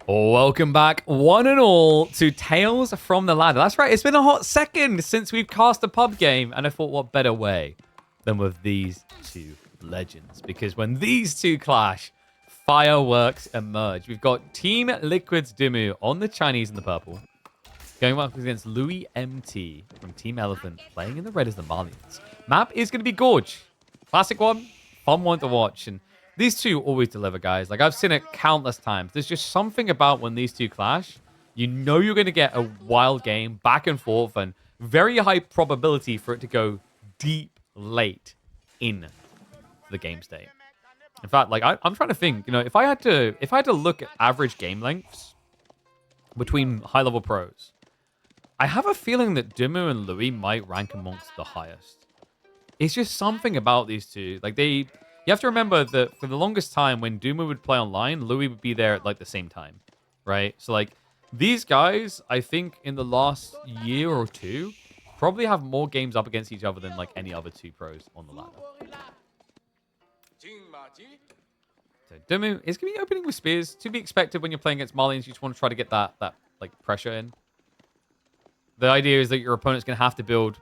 Welcome back, one and all, to Tales from the Ladder. That's right, it's been a hot second since we've cast a pub game, and I thought, what better way than with these two legends? Because when these two clash, fireworks emerge. We've got Team Liquid's Dimu on the Chinese in the purple, going up against Louis MT from Team Elephant, playing in the red as the Malians. Map is going to be Gorge. Classic one, fun one to watch, and these two always deliver, guys. Like, I've seen it countless times. There's just something about when these two clash. You know you're going to get a wild game, back and forth, and very high probability for it to go deep late in the game state. In fact, like, I'm trying to think, you know, if I had to look at average game lengths between high-level pros, I have a feeling that Dimu and Louis might rank amongst the highest. It's just something about these two. Like, you have to remember that for the longest time, when Duma would play online, Louis would be there at, like, the same time, right? So, like, these guys, I think, in the last year or two, probably have more games up against each other than, like, any other two pros on the ladder. So, Duma is going to be opening with spears. To be expected when you're playing against Malians, you just want to try to get that like, pressure in. The idea is that your opponent's going to have to build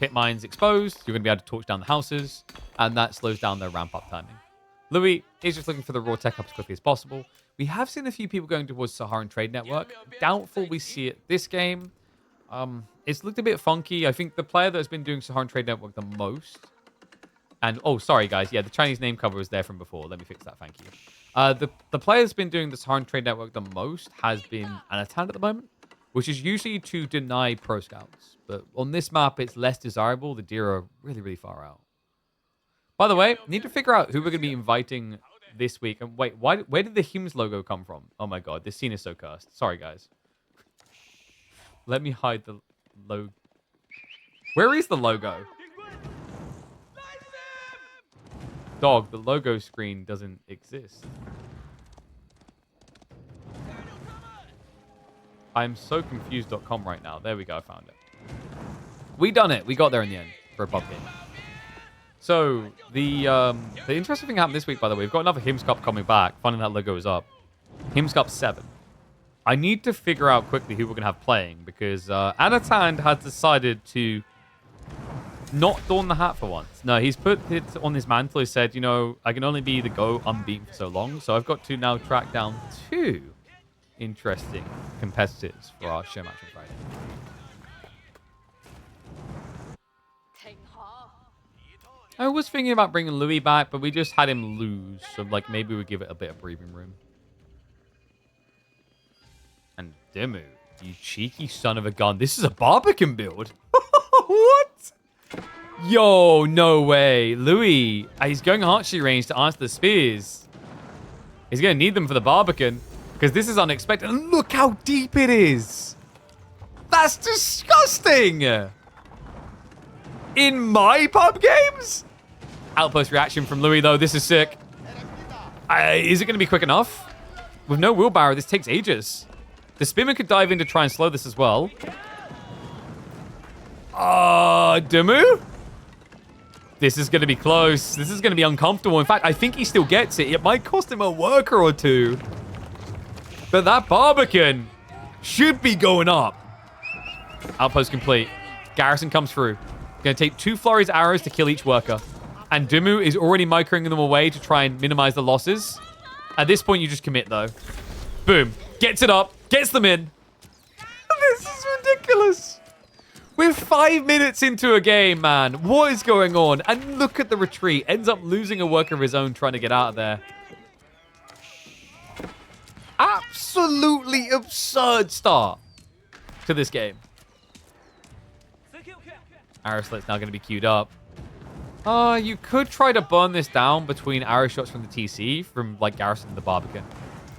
pit mines exposed. You're going to be able to torch down the houses, and that slows down their ramp-up timing. Louis is just looking for the raw tech up as quickly as possible. We have seen a few people going towards Saharan Trade Network. Doubtful we see it this game. It's looked a bit funky. I think the player that has been doing Saharan Trade Network the most... And, oh, sorry, guys. Yeah, the Chinese name cover was there from before. Let me fix that. Thank you. The player that's been doing the Saharan Trade Network the most has been Anatan at the moment, which is usually to deny pro scouts. But on this map, it's less desirable. The deer are really, really far out. By the way, need to figure out who we're going to be inviting this week. And wait, where did the Hims logo come from? Oh my god, this scene is so cursed. Sorry, guys. Let me hide the logo. Where is the logo? Dog, the logo screen doesn't exist. I'm so confused.com right now. There we go, I found it. We done it. We got there in the end for a pub game. So, the interesting thing happened this week, by the way. We've got another Hims Cup coming back. Funny that logo is up. Hims Cup 7. I need to figure out quickly who we're going to have playing, because Anatan has decided to not don the hat for once. No, he's put it on his mantle. He said, you know, I can only be the GO unbeaten for so long, so I've got to now track down 2 interesting competitors for our show match on Friday. I was thinking about bringing Louis back, but we just had him lose, so like maybe we give it a bit of breathing room. And Dimu, you cheeky son of a gun. This is a Barbican build. What? Yo, no way. Louis, he's going archery range to answer the spears. He's going to need them for the Barbican, because this is unexpected. And look how deep it is. That's disgusting. In my pub games? Outpost reaction from Louis, though. This is sick. Is it going to be quick enough? With no wheelbarrow, this takes ages. The Spearman could dive in to try and slow this as well. Dimu? This is going to be close. This is going to be uncomfortable. In fact, I think he still gets it. It might cost him a worker or two. But that Barbican should be going up. Outpost complete. Garrison comes through. Going to take 2 Flores arrows to kill each worker. And Dimu is already microing them away to try and minimize the losses. At this point, you just commit, though. Boom. Gets it up. Gets them in. This is ridiculous. We're 5 minutes into a game, man. What is going on? And look at the retreat. Ends up losing a worker of his own trying to get out of there. Absolutely absurd start to this game. Arrow slit's now going to be queued up. You could try to burn this down between arrow shots from the TC, from, like, Garrison and the Barbican.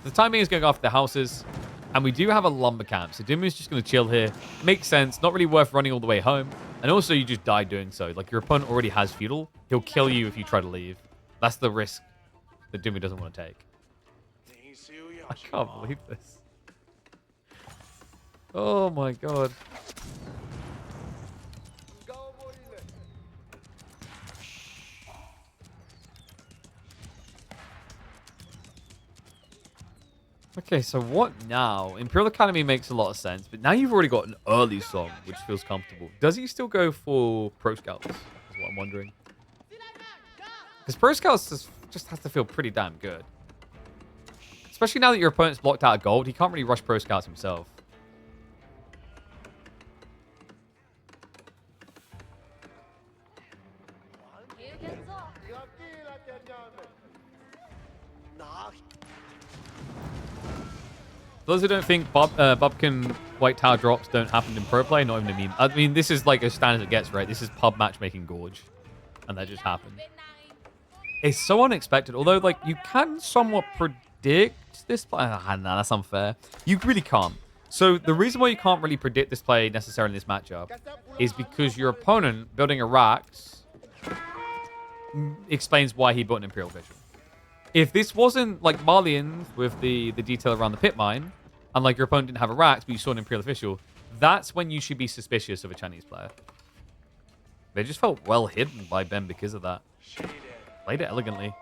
The timing is going after the houses, and we do have a lumber camp, so Dimu's just going to chill here. Makes sense, not really worth running all the way home. And also, you just die doing so. Like, your opponent already has feudal. He'll kill you if you try to leave. That's the risk that Dimu doesn't want to take. I can't believe this. Oh my god. Okay, so what now? Imperial Academy makes a lot of sense, but now you've already got an early song, which feels comfortable. Does he still go for Pro Scouts? Is what I'm wondering. Because Pro Scouts just has to feel pretty damn good. Especially now that your opponent's blocked out of gold, he can't really rush Pro Scouts himself. Those who don't think Bubkin White Tower drops don't happen in pro play, not even a meme. I mean, this is like as standard as it gets, right? This is pub matchmaking gorge. And that just happened. It's so unexpected. Although, like, you can somewhat predict this play. Nah, that's unfair. You really can't. So the reason why you can't really predict this play necessarily in this matchup is because your opponent building a Rax explains why he built an Imperial Official. If this wasn't like Marlian with the detail around the pit mine, and like your opponent didn't have a Rax, but you saw an Imperial Official, that's when you should be suspicious of a Chinese player. They just felt well hidden by Ben because of that. Played it elegantly.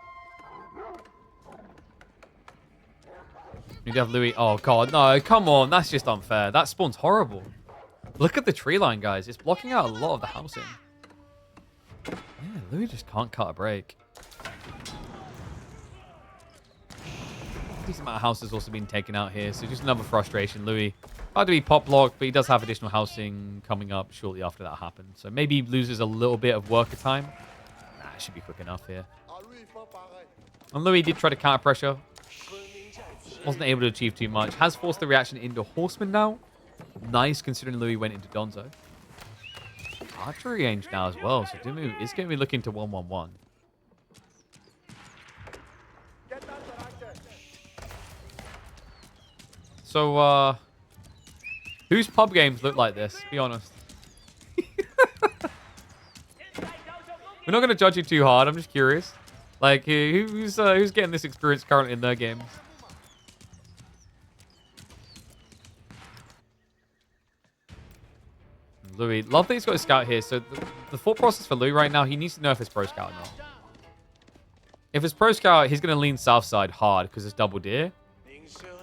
You have Louis. Oh, God. No, come on. That's just unfair. That spawn's horrible. Look at the tree line, guys. It's blocking out a lot of the housing. Yeah, Louis just can't cut a break. Decent amount of houses also being taken out here, so just another frustration. Louis about to be pop blocked, but he does have additional housing coming up shortly after that happens. So maybe he loses a little bit of worker time. Nah, it should be quick enough here. And Louis did try to counter pressure. Wasn't able to achieve too much. Has forced the reaction into Horseman now. Nice, considering Louis went into Donzo. Archery range now as well, so Dimu is going to be looking to 1-1-1. So, whose pub games look like this? Be honest. We're not going to judge you too hard. I'm just curious. Like, who's getting this experience currently in their games? Louis. Love that he's got a scout here. So the thought process for Louis right now, he needs to know if it's pro scout or not. If it's pro scout, he's going to lean south side hard because it's double deer.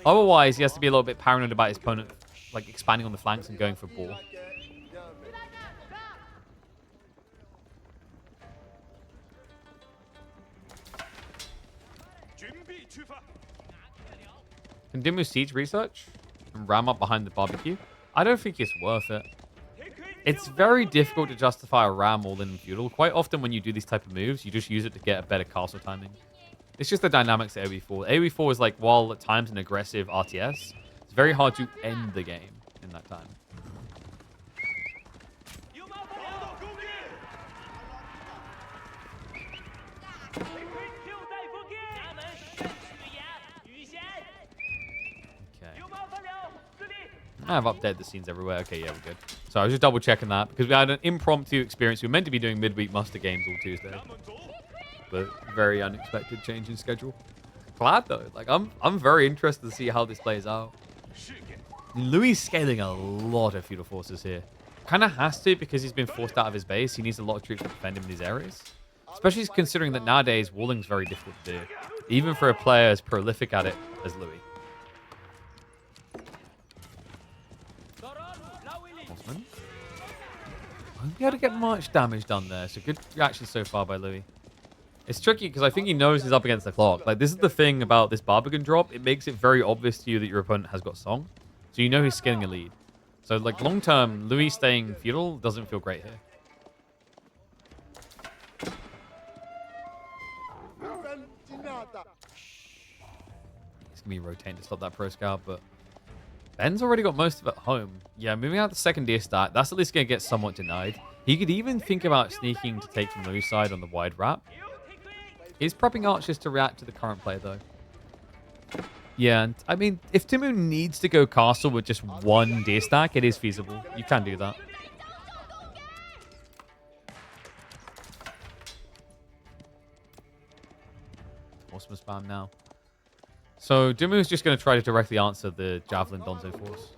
Otherwise, he has to be a little bit paranoid about his opponent, like expanding on the flanks and going for ball. Can Dimu siege research and ram up behind the barbecue? I don't think it's worth it. It's very difficult to justify a ram all in feudal. Quite often when you do these type of moves, you just use it to get a better castle timing. It's just the dynamics of AoE4. AoE4 is like, while at times an aggressive RTS, it's very hard to end the game in that time. I have updated the scenes everywhere. Okay, yeah, we're good. So I was just double checking that because we had an impromptu experience. We were meant to be doing midweek muster games all Tuesday, but very unexpected change in schedule. Glad though. Like I'm very interested to see how this plays out. Louis scaling a lot of feudal forces here. Kind of has to because he's been forced out of his base. He needs a lot of troops to defend him in these areas. Especially considering that nowadays walling's very difficult to do, even for a player as prolific at it as Louis. Won't be able to get much damage done there. So good reaction so far by Louis. It's tricky because I think he knows he's up against the clock. Like, this is the thing about this Barbican drop. It makes it very obvious to you that your opponent has got Song. So you know he's scaling a lead. So, like, long term, Louis staying feudal doesn't feel great here. He's going to be rotating to stop that pro scout, but Ben's already got most of it home. Yeah, moving out the second deer start, that's at least going to get somewhat denied. He could even think about sneaking to take from Louis' side on the wide wrap. He's prepping archers to react to the current play, though. Yeah, and I mean, if Timu needs to go castle with just one deer stack, it is feasible. You can do that. Horseman spam now. So Dimu is just going to try to directly answer the Javelin Donzo force.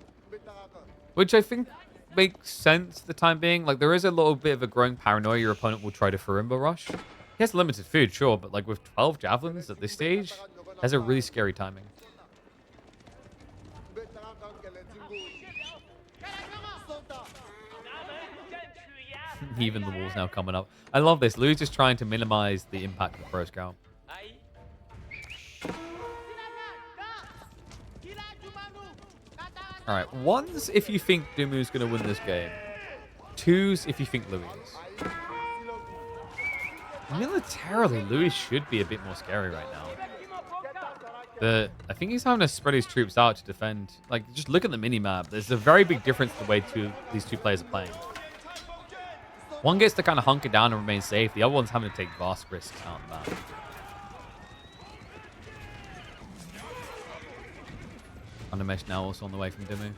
Which I think makes sense for the time being. Like, there is a little bit of a growing paranoia your opponent will try to Farimba rush. He has limited food, sure, but like with 12 Javelins at this stage, has a really scary timing. Even the wall's now coming up. I love this. Louis just trying to minimize the impact of the first round. All right, ones if you think Dumu's going to win this game. Twos if you think Louis is. Militarily, Louis should be a bit more scary right now. But I think he's having to spread his troops out to defend. Like, just look at the mini-map. There's a very big difference the way these two players are playing. One gets to kind of hunker down and remain safe. The other one's having to take vast risks out on that. Undermesh now also on the way from Dimu.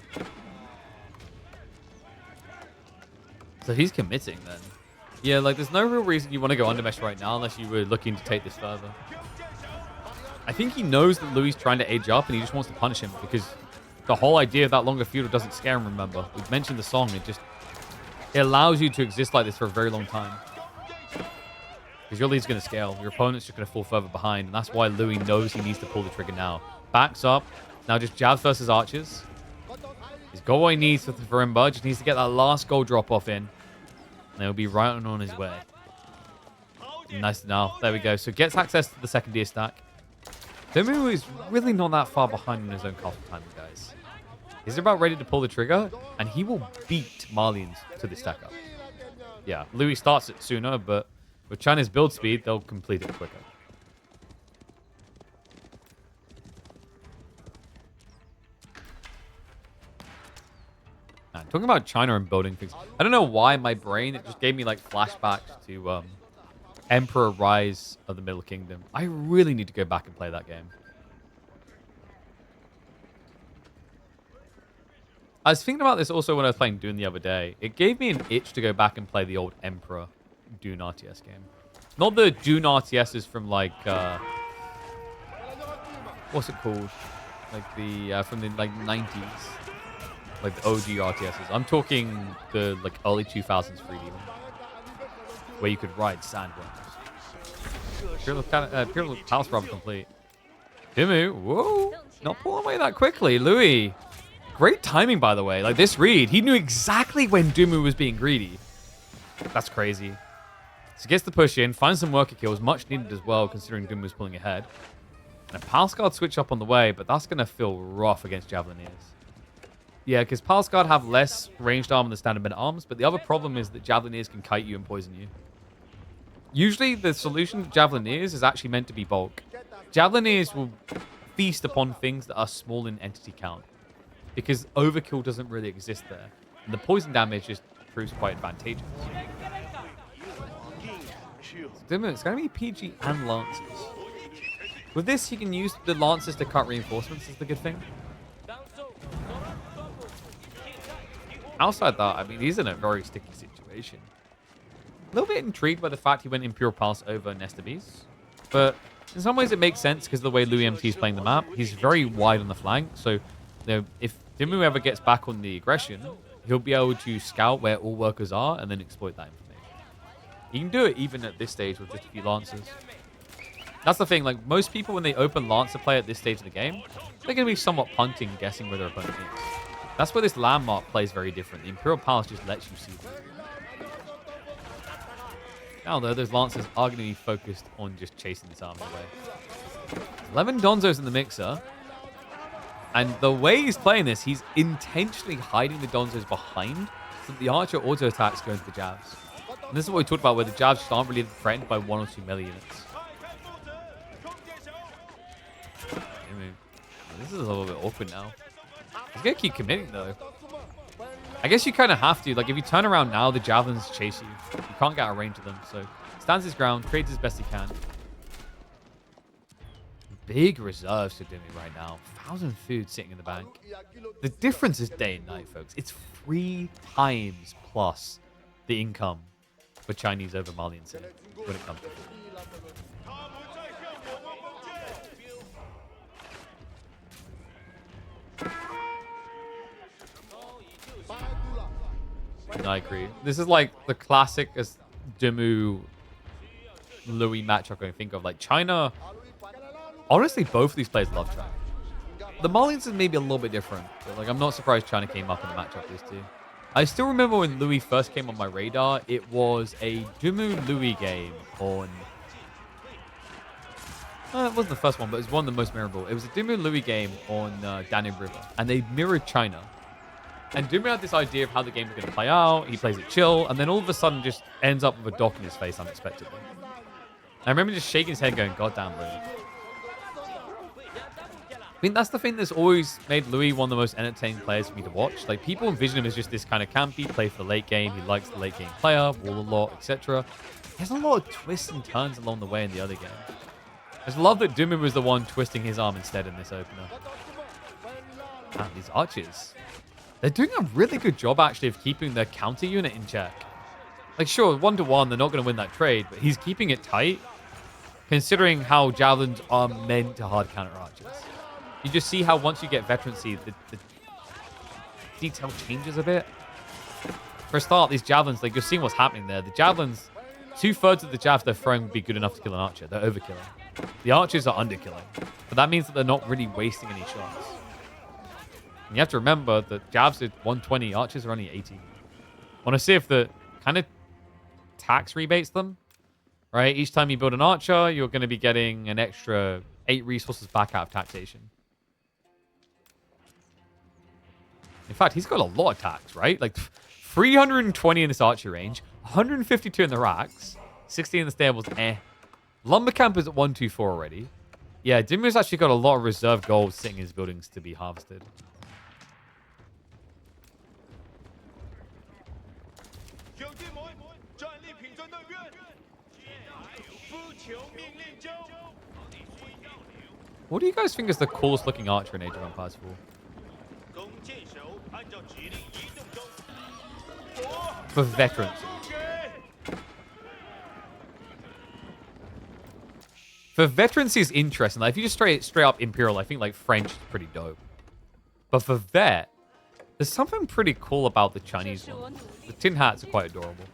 So he's committing then. Yeah, like there's no real reason you want to go Undermesh right now unless you were looking to take this further. I think he knows that Louis is trying to age up and he just wants to punish him because the whole idea of that longer feudal doesn't scare him, remember. We've mentioned the song. It allows you to exist like this for a very long time. Because your lead's going to scale. Your opponent's just going to fall further behind. And that's why Louis knows he needs to pull the trigger now. Backs up. Now just jabs versus archers. He's got what he needs for Marimba. Just needs to get that last gold drop off in. And he'll be right on his way. Nice now. There we go. So gets access to the second tier stack. Dimu is really not that far behind in his own castle timing, guys. He's about ready to pull the trigger, and he will beat Malians to the stack up. Yeah, Louis starts it sooner, but with China's build speed, they'll complete it quicker. Talking about China and building things, I don't know why my brain, it just gave me like flashbacks to Emperor Rise of the Middle Kingdom. I really need to go back and play that game. I was thinking about this also when I was playing Dune the other day. It gave me an itch to go back and play the old Emperor Dune RTS game. Not the Dune RTSs from like, what's it called? Like the, from the like 90s. Like the OG RTSs. I'm talking the like early 2000s 3D one. Where you could ride sandworms. Pure Palace Problem complete. Dimu, whoa. Not pulling away that quickly. Louis. Great timing, by the way. Like this read, he knew exactly when Dimu was being greedy. That's crazy. So gets the push in, finds some worker kills, much needed as well, considering Dimu was pulling ahead. And a Palace Guard switch up on the way, but that's going to feel rough against Javelineers. Yeah, because Palace Guard have less ranged armor than standard men-at-arms, but the other problem is that Javelineers can kite you and poison you. Usually, the solution to Javelineers is actually meant to be bulk. Javelineers will feast upon things that are small in entity count, because overkill doesn't really exist there, and the poison damage just proves quite advantageous. It's going to be PG and Lancers. With this, you can use the Lancers to cut reinforcements, is the good thing. Outside that, I mean, he's in a very sticky situation. A little bit intrigued by the fact he went Imperial Palace over Nesta Beast. But in some ways it makes sense because of the way Louis MT is playing the map. He's very wide on the flank. So you know, if Dimu ever gets back on the aggression, he'll be able to scout where all workers are and then exploit that information. He can do it even at this stage with just a few Lancers. That's the thing. Like most people, when they open Lancer play at this stage of the game, they're going to be somewhat punting, guessing where their opponent is. That's where this landmark plays very different. The Imperial Palace just lets you see them. Now, though, those Lancers are going to be focused on just chasing this army away. 11 Donzos in the mixer. And the way he's playing this, he's intentionally hiding the Donzos behind so that the Archer auto-attacks go into the jabs. And this is what we talked about, where the jabs just aren't really threatened by 1 or 2 melee units. This is a little bit awkward now. He's going to keep committing, though. I guess you kind of have to. Like, if you turn around now, the Javelins chase you. You can't get out of range of them. So, stands his ground, trades as best he can. Big reserves to Dimi right now. 1,000 food sitting in the bank. The difference is day and night, folks. It's 3 times plus the income for Chinese over Malian City when it comes to food. I agree. This is like the classic as Dimu Louis match I can think of. Like China, honestly, both of these players love China. The Malians is maybe a little bit different. But, like, I'm not surprised China came up in the matchup these two. I still remember when Louis first came on my radar, it was a Dumu Louis game on... it wasn't the first one, but it was one of the most memorable. It was a Dumu Louis game on Danube River, and they mirrored China. And Dumu had this idea of how the game was going to play out. He plays it chill, and then all of a sudden just ends up with a dock in his face unexpectedly. I remember just shaking his head going, God damn, Louis. I mean, that's the thing that's always made Louis one of the most entertaining players for me to watch. Like, people envision him as just this kind of campy, play for the late game. He likes the late game player, wall a lot, etc. There's a lot of twists and turns along the way in the other game. I just love that Dumu was the one twisting his arm instead in this opener. Man, these archers. They're doing a really good job, actually, of keeping their counter unit in check. Like, sure, 1-to-1, they're not going to win that trade, but he's keeping it tight, considering how javelins are meant to hard counter archers. You just see how once you get veterancy, the detail changes a bit. For a start, these javelins, like, you're seeing what's happening there. The javelins, 2/3 of the jabs they're throwing would be good enough to kill an archer. They're overkilling. The archers are underkilling. But that means that they're not really wasting any shots. And you have to remember that jabs are 120, archers are only 80. Want to see if the kind of tax rebates them, right? Each time you build an archer, you're going to be getting an extra 8 resources back out of taxation. In fact, he's got a lot of tax, right? Like 320 in this archer range, 152 in the racks, 60 in the stables, Lumber camp is at 124 already. Yeah, Dimu's actually got a lot of reserve gold sitting in his buildings to be harvested. What do you guys think is the coolest looking archer in Age of Empires 4? For veterans. For veterans is interesting. Like, if you just straight up Imperial, I think like French is pretty dope. But for vet, there's something pretty cool about the Chinese one. The tin hats are quite adorable.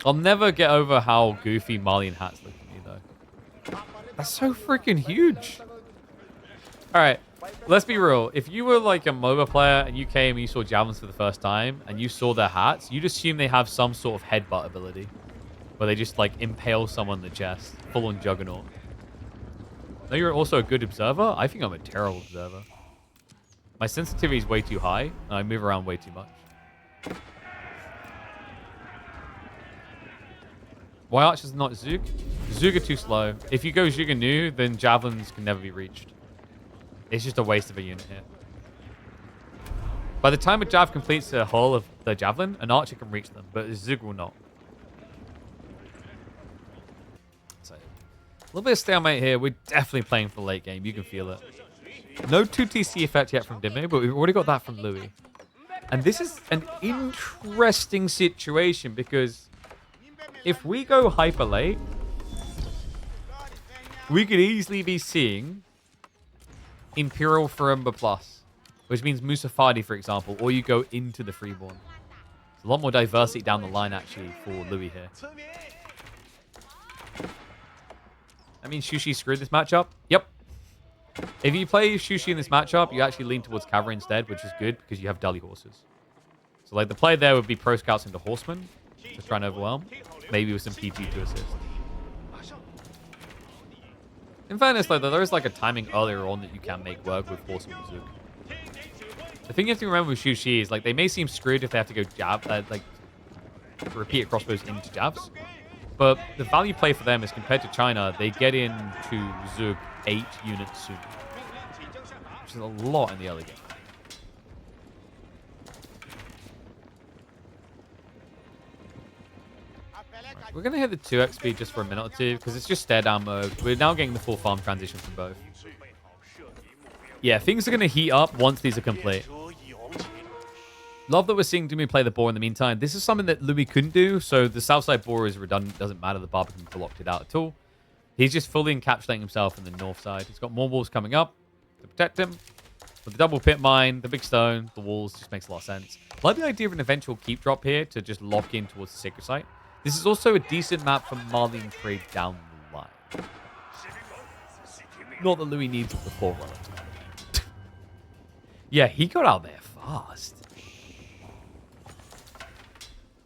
I'll never get over how goofy Malian hats look to me, though. That's so freaking huge. All right, let's be real. If you were like a MOBA player and you came and you saw javelins for the first time and you saw their hats, you'd assume they have some sort of headbutt ability where they just like impale someone in the chest, full on juggernaut. No, you're also a good observer. I think I'm a terrible observer. My sensitivity is way too high and I move around way too much. Why archers not Zug? Zug are too slow. If you go Zug Nu, then javelins can never be reached. It's just a waste of a unit here. By the time a jav completes the hull of the javelin, an archer can reach them, but Zug will not. So, a little bit of stalemate here. We're definitely playing for the late game. You can feel it. No 2TC effect yet from Dimme, but we've already got that from Louis. And this is an interesting situation because if we go hyper late, we could easily be seeing Imperial Ferumba Plus, which means Musafadi, for example, or you go into the Freeborn. There's a lot more diversity down the line, actually, for Louis here. I mean, Shushi screwed this matchup. Yep. If you play Shushi in this matchup, you actually lean towards Cavalry instead, which is good because you have Dully horses. So, like, the play there would be Pro Scouts into Horsemen to try and overwhelm. Maybe with some PP to assist. In fairness, though, there is like a timing earlier on that you can make work with Horseman and Zook. The thing you have to remember with Shushi is, like, they may seem screwed if they have to go jab, like, repeat crossbows into jabs. But the value play for them is compared to China, they get into Zook 8 units sooner. Which is a lot in the early game. We're going to hit the 2x speed just for a minute or two, because it's just stare down mode. We're now getting the full farm transition from both. Yeah, things are going to heat up once these are complete. Love that we're seeing Dumi play the boar in the meantime. This is something that Louis couldn't do, so the south side boar is redundant. Doesn't matter, the Barbican blocked it out at all. He's just fully encapsulating himself in the north side. He's got more walls coming up to protect him. With the double pit mine, the big stone, the walls, just makes a lot of sense. I like the idea of an eventual keep drop here to just lock in towards the sacred site. This is also a decent map for Marlene trade down the line. Not that Louis needs it before running. Yeah, he got out there fast.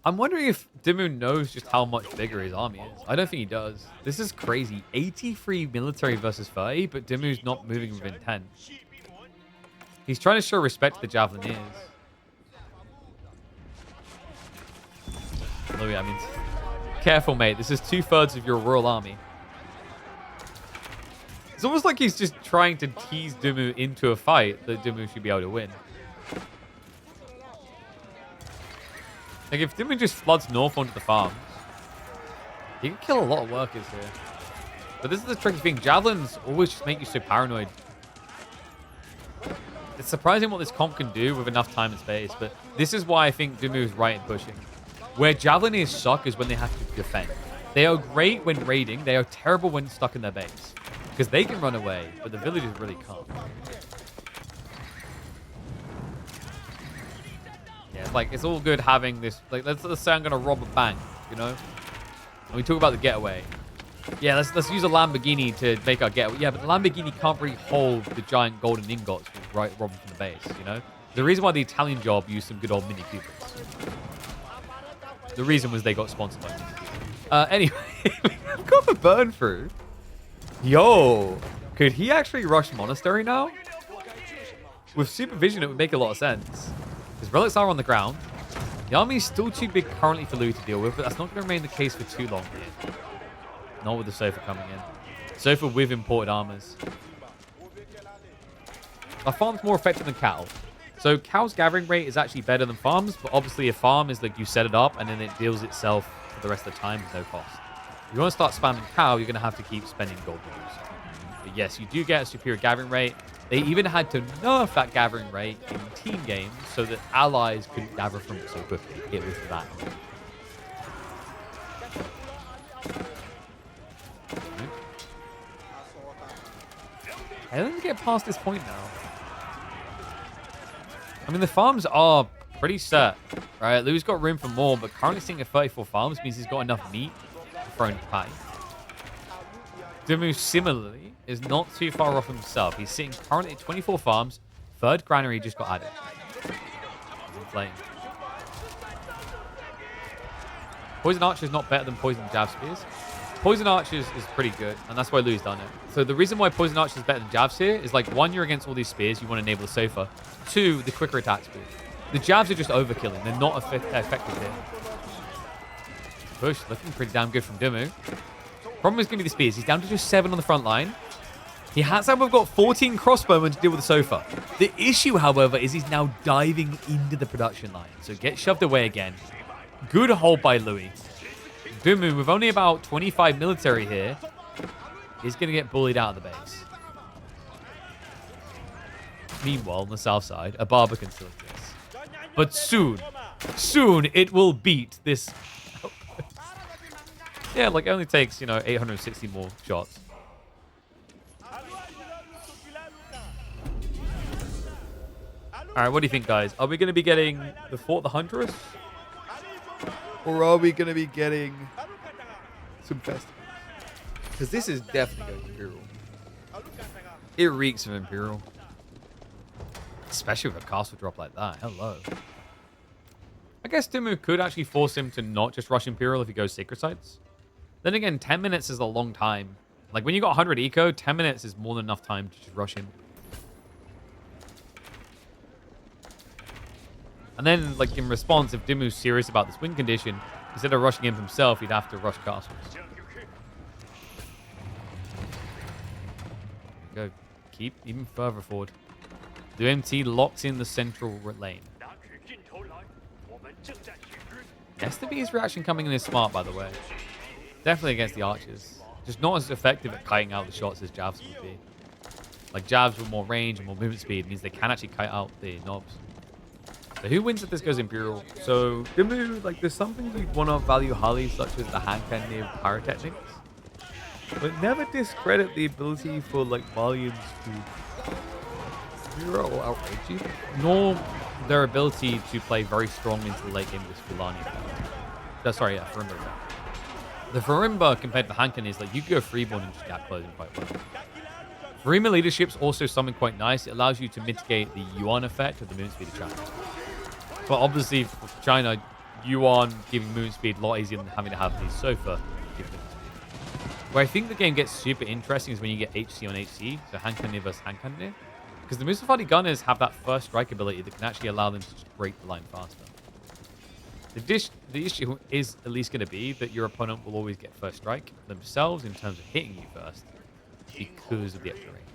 I'm wondering if Dimu knows just how much bigger his army is. I don't think he does. This is crazy. 83 military versus 30, but Dimu's not moving with intent. He's trying to show respect to the Javeliniers. Louis, I mean, careful, mate. This is 2/3 of your royal army. It's almost like he's just trying to tease Dimu into a fight that Dimu should be able to win. Like, if Dimu just floods north onto the farms, he can kill a lot of workers here. But this is the tricky thing. Javelins always just make you so paranoid. It's surprising what this comp can do with enough time and space, but this is why I think Dimu is right in pushing. Where Javelineers suck is when they have to defend. They are great when raiding. They are terrible when stuck in their base. Because they can run away, but the villagers really can't. Yeah, it's like, it's all good having this. Like, let's say I'm going to rob a bank, you know? And we talk about the getaway. Yeah, let's use a Lamborghini to make our getaway. Yeah, but the Lamborghini can't really hold the giant golden ingots right robbing from the base, you know? The reason why the Italian job used some good old Mini Coopers. The reason was they got sponsored by Mini Cooper. Anyway, we've got the burn through. Yo, could he actually rush Monastery now? With supervision, it would make a lot of sense. His relics are on the ground. The army is still too big currently for Louis to deal with, but that's not going to remain the case for too long here. Not with the Sofa coming in. Sofa with imported armors. Our farm's more effective than cattle. So cow's gathering rate is actually better than farms, but obviously a farm is like you set it up and then it deals itself for the rest of the time with no cost. If you want to start spamming cow, you're going to have to keep spending gold dollars. But yes, you do get a superior gathering rate. They even had to nerf that gathering rate in team games so that allies couldn't gather from it so quickly. It was that. I don't think get past this point now. I mean, the farms are pretty set, right? Lou's got room for more, but currently sitting at 34 farms means he's got enough meat to throw in the pie. Dimu, similarly, is not too far off himself. He's sitting currently at 24 farms. Third granary just got added. He's inflating. Poison Archer is not better than Poison Jab Spears. Poison Archers is pretty good, and that's why Lou's done it. So the reason why Poison Archers is better than Jabs here is like, one, you're against all these spears, you want to enable the Sofa. Two, the quicker attack speed. The Jabs are just overkilling. They're not effective here. Push, looking pretty damn good from Dimu. Problem is going to be the spears. He's down to just 7 on the front line. He has, however, got 14 crossbowmen to deal with the Sofa. The issue, however, is he's now diving into the production line. So get shoved away again. Good hold by Louis. Dimu, with only about 25 military here, is going to get bullied out of the base. Meanwhile, on the south side, a barber can still exist. But soon it will beat this. Yeah, like, it only takes, 860 more shots. All right, what do you think, guys? Are we going to be getting the Fort the Huntress? Or are we going to be getting some festivals? Because this is definitely going Imperial. It reeks of Imperial. Especially with a castle drop like that. Hello. I guess Dimu could actually force him to not just rush Imperial if he goes Sacred Sites. Then again, 10 minutes is a long time. Like, when you got 100 eco, 10 minutes is more than enough time to just rush him. And then, like, in response, if Dimu's serious about this win condition, instead of rushing him himself, he'd have to rush castles. Go. Keep even further forward. The MT locks in the central lane. STB's reaction coming in is smart, by the way. Definitely against the archers. Just not as effective at kiting out the shots as Javs would be. Like, Javs with more range and more movement speed means they can actually kite out the knobs. So who wins if this goes Imperial? So, Dimu, like, there's something you'd want to value highly, such as the hand cannon of pyrotechnics. But never discredit the ability for, like, Malians to zero or outrage you, nor their ability to play very strong into the late game with Fulani. Sorry, yeah, Farimba effect. The Farimba compared to the Hankan is like you can go freeborn and just gap closing quite well. Farimba leadership's also something quite nice. It allows you to mitigate the Yuan effect of the movement speed of China. But obviously for China, Yuan giving movement speed a lot easier than having to have these Sofa give movement speed. Where I think the game gets super interesting is when you get HC on HC, so Hankanir versus Hankanir. Because the Musafadi gunners have that first strike ability that can actually allow them to just break the line faster. The issue is at least going to be that your opponent will always get first strike themselves in terms of hitting you first because of the extra range.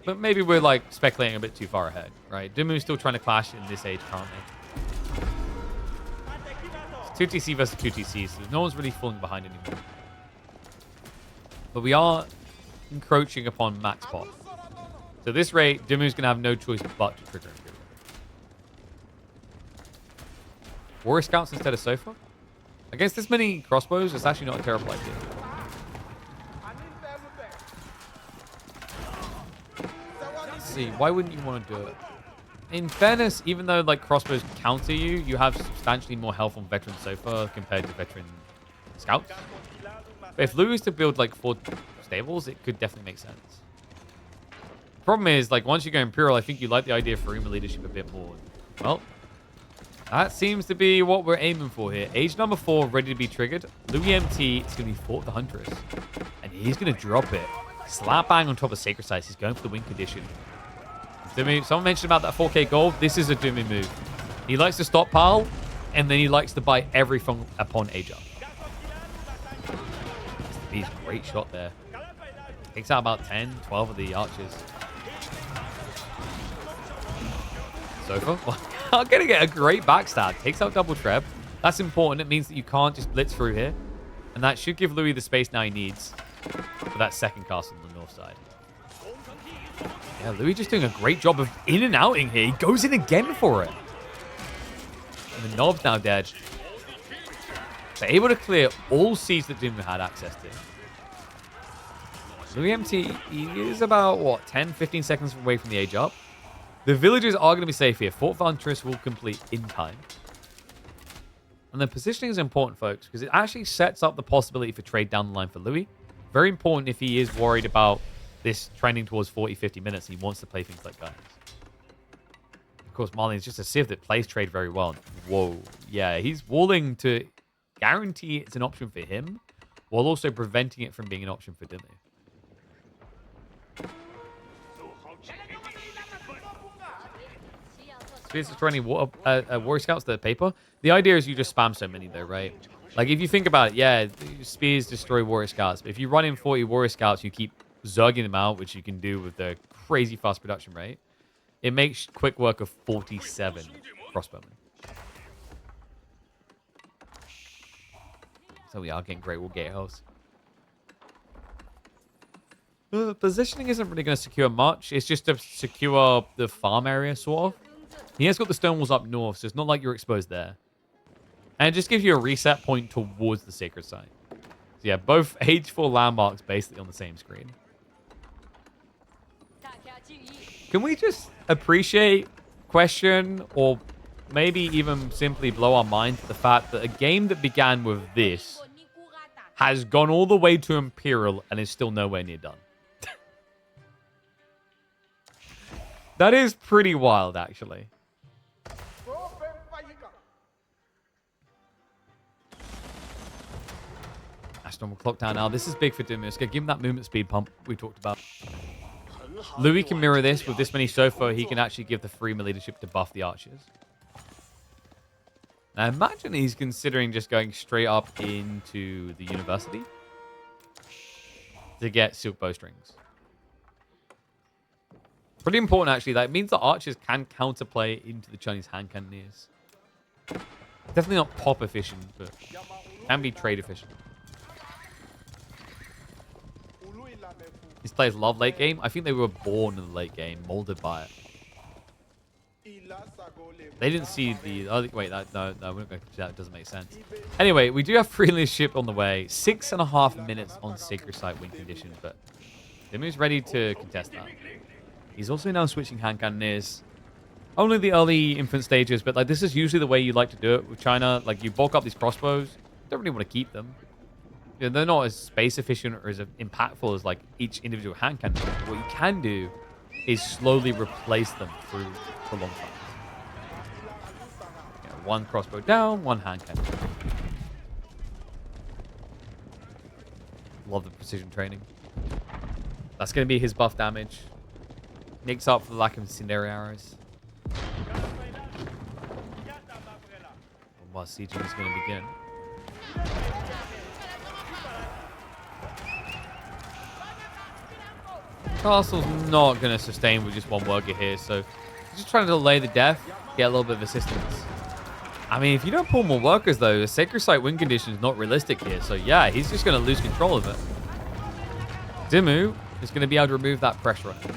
But maybe we're like speculating a bit too far ahead, right? Dumu's still trying to clash in this age currently. It's 2TC versus 2TC, so no one's really falling behind anymore. But we are encroaching upon max pot. So at this rate, Dumu's going to have no choice but to trigger Imperial. Warrior Scouts instead of Sofa? Against this many crossbows, it's actually not a terrible idea. Let's see, why wouldn't you want to do it? In fairness, even though like crossbows counter you, you have substantially more health on Veteran Sofa compared to Veteran Scouts. But if Louis is to build like 4 stables, it could definitely make sense. The problem is, like, once you go Imperial, I think you like the idea of Farima leadership a bit more. Well, that seems to be what we're aiming for here. Age number 4 ready to be triggered. Louis MT is going to be fought with the Huntress. And he's going to drop it. Slap bang on top of Sacred Sites. He's going for the win condition. Dumi, someone mentioned about that 4k gold. This is a Dumi move. He likes to stockpile, and then he likes to buy everything upon age up. He's a great shot there. Takes out about 10, 12 of the archers. Sofa. I'm going to get a great backstab. Takes out double treb. That's important. It means that you can't just blitz through here. And that should give Louis the space now he needs for that second castle on the north side. Yeah, Louis just doing a great job of in and outing here. He goes in again for it. And the knob's now dead. They're able to clear all seeds that Doom had access to. Louis MT is about, what, 10, 15 seconds away from the age up. The villagers are going to be safe here. Fort Ventress will complete in time. And the positioning is important, folks, because it actually sets up the possibility for trade down the line for Louis. Very important if he is worried about this trending towards 40, 50 minutes and he wants to play things like guys. Of course, Marlene is just a Civ that plays trade very well. Whoa. Yeah, he's willing to guarantee it's an option for him while also preventing it from being an option for Dimi. Spears destroying Warrior Scouts, the paper. The idea is you just spam so many though, right? Like if you think about it, yeah, Spears destroy Warrior Scouts. But if you run in 40 Warrior Scouts, you keep zerging them out, which you can do with the crazy fast production rate. It makes quick work of 47 crossbowmen. So we are getting Great Wall Gatehouse. Positioning isn't really going to secure much. It's just to secure the farm area, sort of. He has got the stone walls up north, so it's not like you're exposed there. And it just gives you a reset point towards the sacred site. So yeah, both Age 4 landmarks basically on the same screen. Can we just appreciate, question, or maybe even simply blow our minds at the fact that a game that began with this has gone all the way to Imperial and is still nowhere near done? That is pretty wild, actually. Aston will clock down now. This is big for Dumiska. Give him that movement speed pump we talked about. Louis can mirror this with this many Sofa. He can actually give the Freema leadership to buff the archers. Now, I imagine he's considering just going straight up into the university to get silk bowstrings. Pretty important, actually. That means the archers can counterplay into the Chinese hand cannoneers. Definitely not pop efficient, but can be trade efficient. These players love late game. I think they were born in the late game, molded by it. They didn't see the... Oh, wait, no, we're not going to... That doesn't make sense. Anyway, we do have free leadership on the way. 6.5 minutes on Sacred Site win condition, but Dimu's ready to contest that. He's also now switching hand cannoneers. Only the early infant stages, but like this is usually the way you like to do it with China. Like you bulk up these crossbows. Don't really want to keep them. You know, they're not as space efficient or as impactful as like each individual hand cannon. What you can do is slowly replace them through prolonged time. You know, one crossbow down, one hand cannon. Love the precision training. That's going to be his buff damage. Makes up for the lack of incendiary arrows. While sieging is going to begin. Castle's not going to sustain with just one worker here, so just trying to delay the death, get a little bit of assistance. I mean, if you don't pull more workers, though, the Sacred Site win condition is not realistic here, so yeah, he's just going to lose control of it. Dimu is going to be able to remove that pressure on him.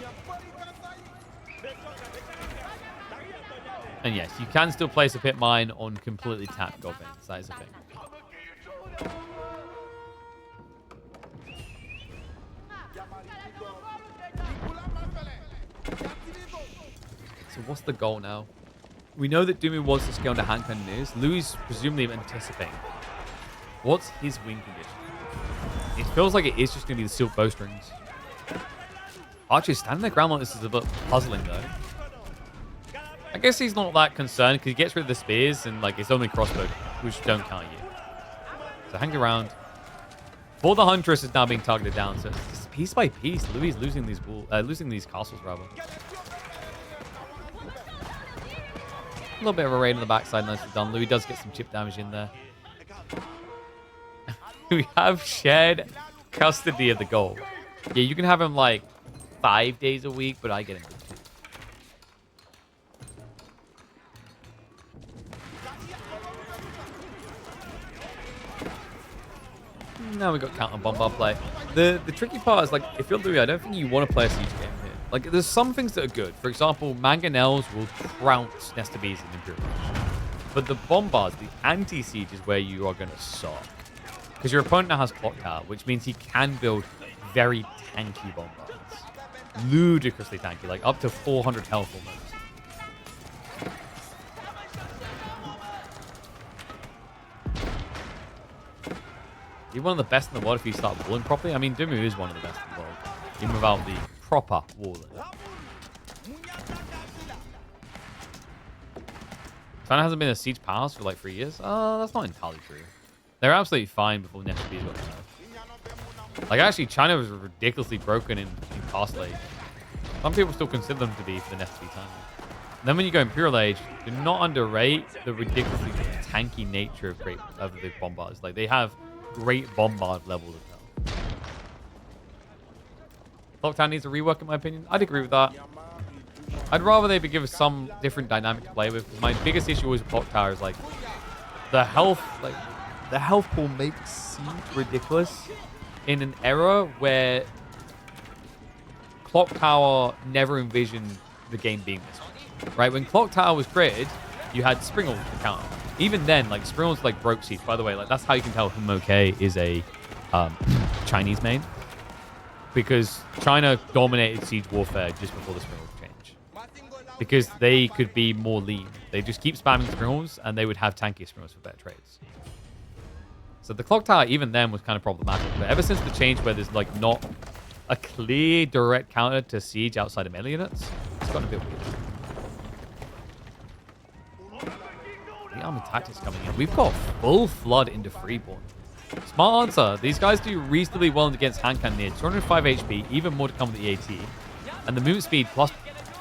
And yes, you can still place a pit mine on completely tapped goblins. That is a thing. So what's the goal now? We know that Doomy wants to scale to hand cannoneers. Louis presumably anticipating. What's his win condition? It feels like it is just going to be the silk bowstrings. Archie standing their ground like this is a bit puzzling though. I guess he's not that concerned because he gets rid of the spears and like it's only crossbow, which don't count you. So hang around. For the Huntress is now being targeted down, so it's just piece by piece. Louis is losing these castles rather. A little bit of a raid on the backside, nicely done. Louis does get some chip damage in there. We have shared custody of the gold. Yeah, you can have him like 5 days a week, but I get him 2. Now we got counter bombard play. The tricky part is like if you're Louis, I don't think you want to play a siege game here. Like there's some things that are good. For example, mangonels will trounce Nesta Bees in Imperial. But the bombards, the anti-siege is where you are going to suck. Because your opponent now has clock tower, which means he can build very tanky bombards. Ludicrously tanky, like up to 400 health almost. You're one of the best in the world if you start walling properly. I mean, Dimu is one of the best in the world, even without the proper walling. China hasn't been a siege powerhouse for like 3 years. That's not entirely true. They're absolutely fine before Nesta Bees got nerfed. Like, actually, China was ridiculously broken in Castle Age. Some people still consider them to be for the Nesta Bees time. Then when you go Imperial Age, do not underrate the ridiculously tanky nature of the bombards. Like, they have great bombard levels of health. Clock Tower needs a rework, in my opinion. I'd agree with that. I'd rather they be given some different dynamic to play with. My biggest issue always with Clock Tower is like the health pool makes Siege ridiculous in an era where Clock Tower never envisioned the game being this way. Right? When Clock Tower was created, you had Springald to counter. Even then, like Springald's like broke Siege. By the way, like that's how you can tell Humoke is a Chinese main. Because China dominated Siege Warfare just before the Springald change. Because they could be more lean. They just keep spamming Springalds and they would have tankier Springalds for better trades. So the Clock Tower, even then, was kind of problematic. But ever since the change where there's like not a clear direct counter to Siege outside of melee units, it's gotten a bit weird. The army tactics coming in. We've got full flood into Freeborn. Smart answer. These guys do reasonably well against hand cannoneers. 205 HP, even more to come with the AT. And the movement speed plus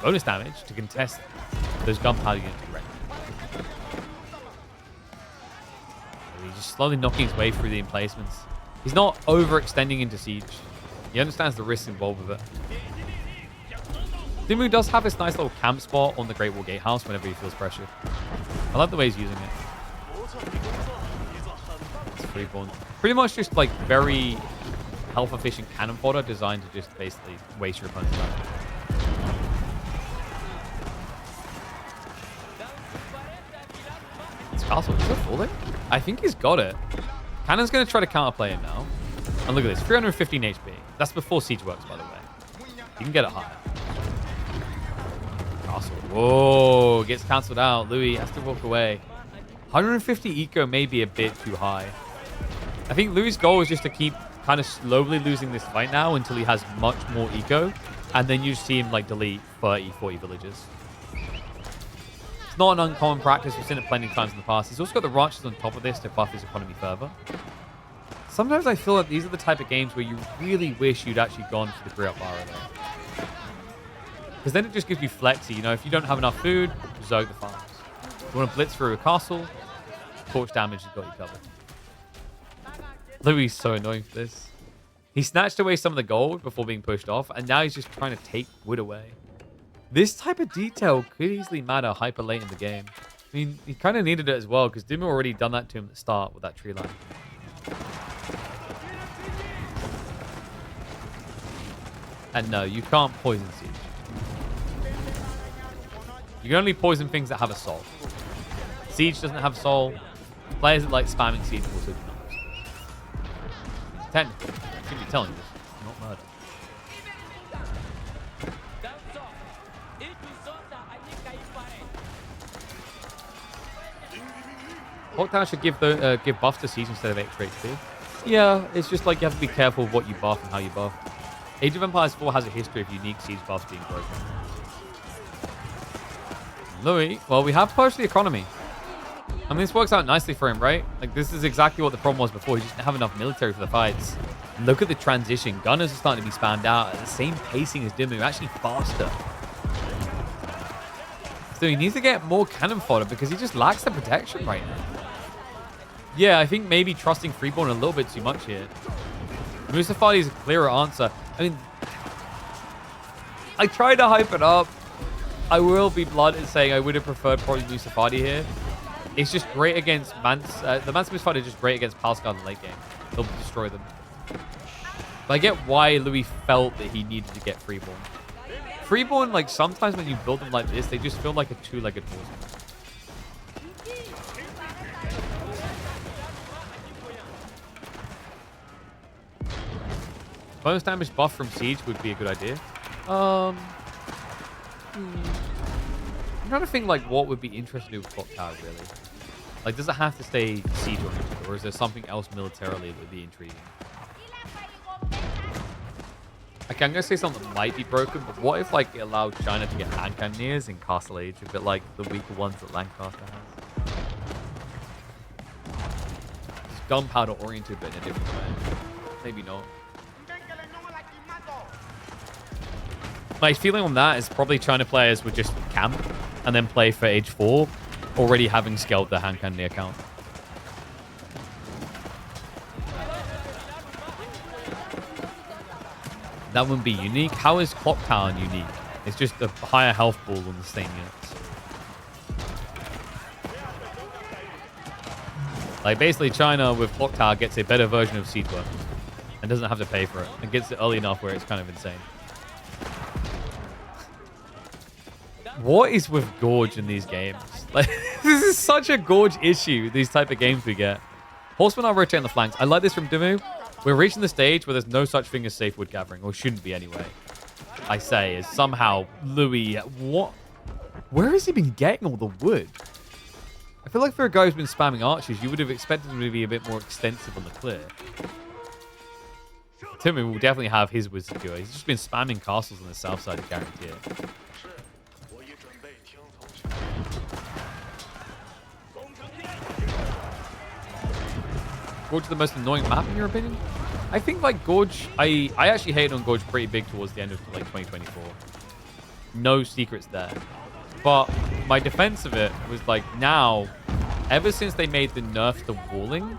bonus damage to contest those gunpowder units directly. He's just slowly knocking his way through the emplacements. He's not overextending into Siege. He understands the risks involved with it. Dimu does have this nice little camp spot on the Great Wall Gatehouse whenever he feels pressured. I like the way he's using it. It's Freeborn. Pretty much just like very health efficient cannon fodder designed to just basically waste your opponent's time. This castle, is it falling? I think he's got it. Cannon's going to try to counterplay him now. And look at this, 315 HP. That's before Siege works, by the way. You can get it higher. castle. Whoa, gets cancelled out. Louis has to walk away. 150 eco may be a bit too high. I think Louis' goal is just to keep kind of slowly losing this fight now until he has much more eco. And then you see him like delete 30, 40 villages. It's not an uncommon practice. We've seen it plenty of times in the past. He's also got the ranches on top of this to buff his economy further. Sometimes I feel like these are the type of games where you really wish you'd actually gone for the Great Bar though. Because then it just gives you flexi. You know, if you don't have enough food, Zerg the farms. You want to blitz through a castle, torch damage has got you covered. Louis is so annoying for this. He snatched away some of the gold before being pushed off, and now he's just trying to take wood away. This type of detail could easily matter hyper late in the game. I mean, he kind of needed it as well, because Dimu already done that to him at the start with that tree line. And no, you can't poison Siege. You can only poison things that have a soul. Siege doesn't have a soul. Players that like spamming Siege also do not. Technically, I should be telling you this, not murder. Hawktown should give buffs to Siege instead of extra HP. Yeah, it's just like you have to be careful of what you buff and how you buff. Age of Empires 4 has a history of unique Siege buffs being broken. Louis, well, we have pushed the economy. I mean, this works out nicely for him, right? Like, this is exactly what the problem was before. He just didn't have enough military for the fights. Look at the transition. Gunners are starting to be spammed out at the same pacing as Dimu, actually faster. So he needs to get more cannon fodder because he just lacks the protection right now. Yeah, I think maybe trusting Freeborn a little bit too much here. Musafadi is a clearer answer. I mean, I tried to hype it up. I will be blunt in saying I would have preferred probably Musafadi here. It's just great against the Mance Musafadi is just great against Palscar in the late game. They'll destroy them. But I get why Louis felt that he needed to get Freeborn. Freeborn, like, sometimes when you build them like this, they just feel like a two-legged horseman. Bonus damage buff from Siege would be a good idea. I'm trying to think, like, what would be interesting to do with Clock Tower, really. Like, does it have to stay Siege oriented, or is there something else militarily that would be intriguing? Okay, I'm going to say something that might be broken, but what if, like, it allowed China to get hand cannoneers in Castle Age, a bit like the weaker ones that Lancaster has? It's gunpowder oriented, but in a different way. Maybe not. My feeling on that is probably China players would just camp and then play for Age 4, already having scaled their hand cannoneer count. That wouldn't be unique. How is Clock Tower unique? It's just a higher health pool on the same units. Like, basically, China with Clock Tower gets a better version of Siege Work and doesn't have to pay for it. And gets it early enough where it's kind of insane. What is with Gorge in these games? Like, this is such a Gorge issue, these type of games we get. Horsemen are rotating the flanks. I like this from Dimu. We're reaching the stage where there's no such thing as safe wood gathering, or shouldn't be anyway. I say, is somehow Louis... What? Where has he been getting all the wood? I feel like for a guy who's been spamming archers, you would have expected him to be a bit more extensive on the clear. Dimu will definitely have his wood secure. He's just been spamming castles on the south side to guarantee it. Gorge the most annoying map in your opinion? I think like Gorge, I actually hated on Gorge pretty big towards the end of like 2024. No secrets there. But my defense of it was like now, ever since they made the nerf to walling,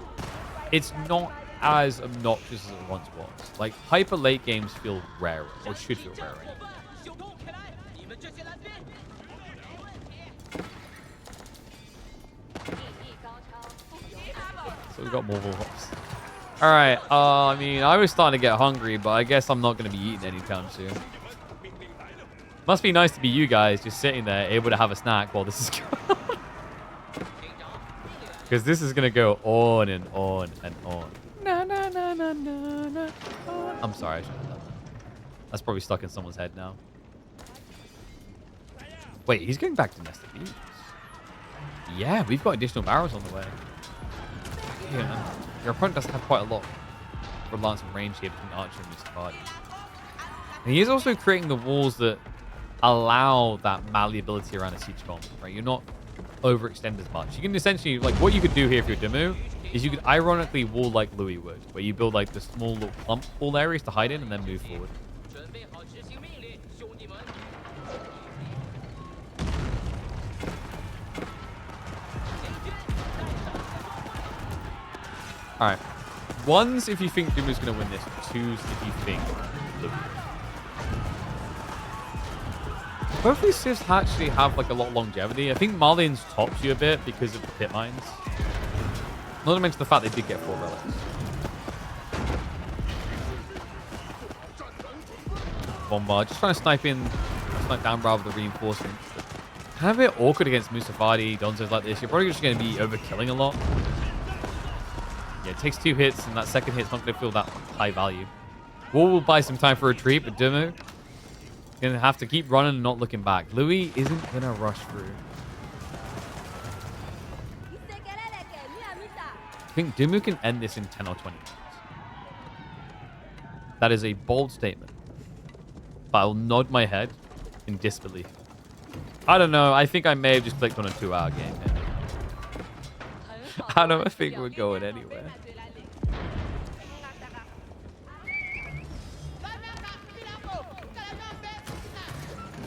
it's not as obnoxious as it once was. Like hyper late games feel rarer, or should feel rarer. So we got more Wolves. Alright, I mean, I was starting to get hungry, but I guess I'm not going to be eating anytime soon. Must be nice to be you guys, just sitting there, able to have a snack while this is going on. Because this is going to go on and on and on. Na, na, na, na, na, na. I'm sorry, I shouldn't have done that. That's probably stuck in someone's head now. Wait, he's going back to Nest of Bees. Yeah, we've got additional barrels on the way. Yeah, your opponent does have quite a lot for lance and range here between Archer and Mr. And he is also creating the walls that allow that malleability around a siege bomb, right? You're not overextend as much. You can essentially, like, what you could do here if you're Dimu is you could ironically wall like Louis would, where you build like the small little clump wall areas to hide in and then move forward. Alright. One's if you think Dimu's going to win this. Two's if you think Louis. Both these Siths actually have like a lot of longevity. I think Marlene's tops you a bit because of the pit mines. Not to mention the fact they did get 4 relics. Bombard, just trying to snipe down rather than reinforcements. Kind of a bit awkward against Mustafadi, Donzos like this. You're probably just going to be overkilling a lot. Yeah, it takes 2 hits, and that second hit's not going to feel that high value. Wall will buy some time for a retreat, but Dimu going to have to keep running and not looking back. Louis isn't going to rush through. I think Dimu can end this in 10 or 20 minutes. That is a bold statement. But I'll nod my head in disbelief. I don't know. I think I may have just clicked on a 2-hour game here. I don't think we're going anywhere.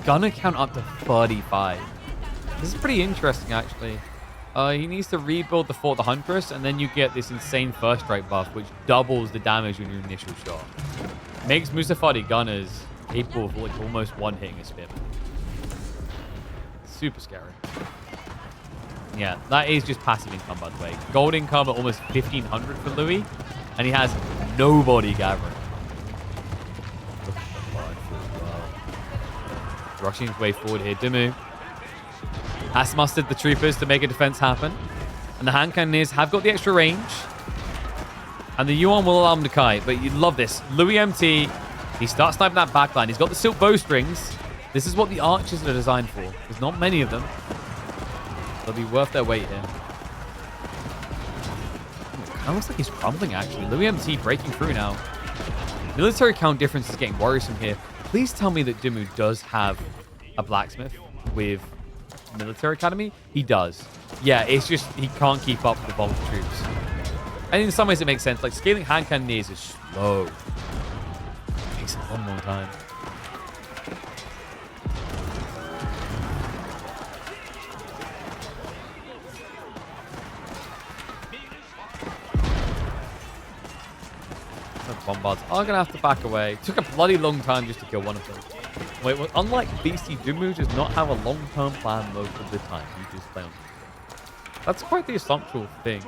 Gonna count up to 35. This is pretty interesting, actually. He needs to rebuild the Fort the Huntress, and then you get this insane first strike buff, which doubles the damage on your initial shot. Makes Mustafadi gunners capable of like almost one-hitting a spearman. Super scary. Yeah, that is just passive income, by the way. Gold income at almost 1,500 for Louis, and he has nobody gathering. Look at the card as well. Rushing his way forward here, Dimu has mustered the troopers to make a defense happen. And the hand cannoneers have got the extra range. And the Yuan will allow him to kite. But you love this. Louis MT, he starts sniping that backline. He's got the silk bowstrings. This is what the archers are designed for. There's not many of them. They'll be worth their weight here. Kind of looks like he's crumbling, actually. Louis MT breaking through now. Military count difference is getting worrisome here. Please tell me that Dimu does have a blacksmith with military academy. He does. Yeah, it's just he can't keep up with the bomb troops. And in some ways it makes sense. Like scaling hand cannoneers is slow. It takes a long time. The bombards are going to have to back away. It took a bloody long time just to kill one of them. Wait, well, unlike BC, Dimu does not have a long-term plan most of the time. He just plays. That's quite the assumptual thing.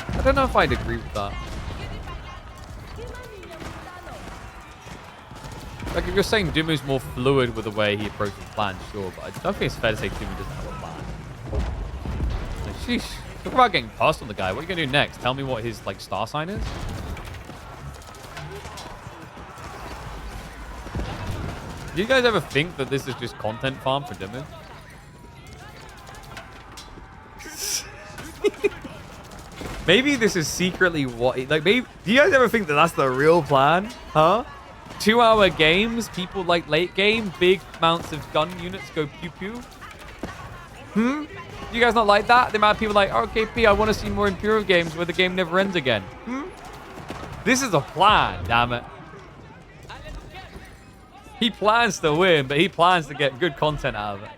I don't know if I'd agree with that. Like, if you're saying Dimu's more fluid with the way he approaches plans, sure, but I don't think it's fair to say Dimu doesn't have a plan. Like, sheesh. Talk about getting passed on the guy. What are you going to do next? Tell me what his, like, star sign is? Do you guys ever think that this is just content farm for Dimu? Maybe this is secretly what... Like, maybe... Do you guys ever think that that's the real plan? Huh? 2-hour games, people like late game, big amounts of gun units go pew-pew? Do you guys not like that? The amount of people like, okay, P, I want to see more Imperial games where the game never ends again. This is a plan, damn it. He plans to win, but he plans to get good content out of it.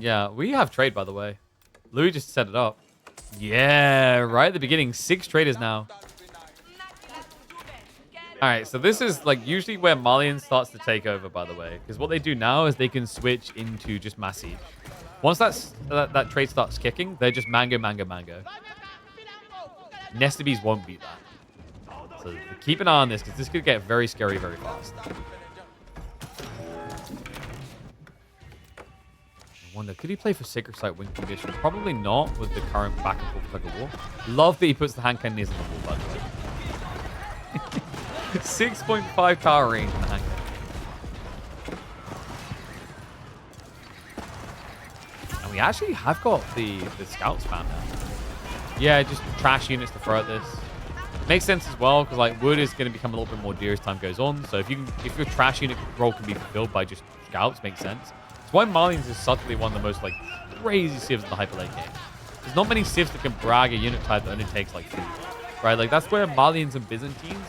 Yeah, we have trade, by the way. Louis just set it up. Yeah, right at the beginning. 6 traders now. All right, so this is like usually where Malian starts to take over, by the way. Because what they do now is they can switch into just mass siege. Once that trade starts kicking, they're just mango, mango, mango. Nestabees won't beat that. So keep an eye on this, because this could get very scary very fast. I wonder, could he play for Sacred Site win condition? Probably not with the current back and forth tug of war. Love that he puts the hand cannons on the wall, by the way. 6.5 tower range in the hand cannon. And we actually have got the scout spam now. Yeah, just trash units to throw at this. Makes sense as well, because like wood is going to become a little bit more dear as time goes on. So if your trash unit role can be fulfilled by just scouts, makes sense. It's why Marlians is subtly one of the most like crazy civs in the hyper lane game. There's not many civs that can brag a unit type that only takes like 2, right? Like that's where Marlians and Byzantines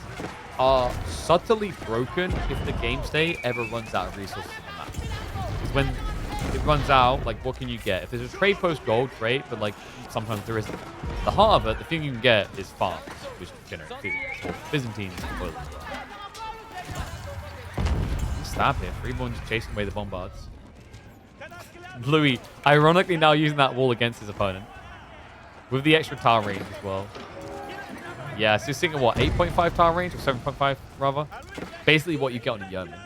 are subtly broken if the game state ever runs out of resources on the map. Because when it runs out, like what can you get? If there's a trade post gold, great, but like sometimes there isn't. The heart of it, the thing you can get is farms, which generate food. Or Byzantines and oil. Stab him. Freeborn's chasing away the bombards. Louis, ironically now using that wall against his opponent. With the extra tower range as well. Yeah, so you're seeing what, 8.5 tower range or 7.5 rather? Basically what you get on a Yeoman.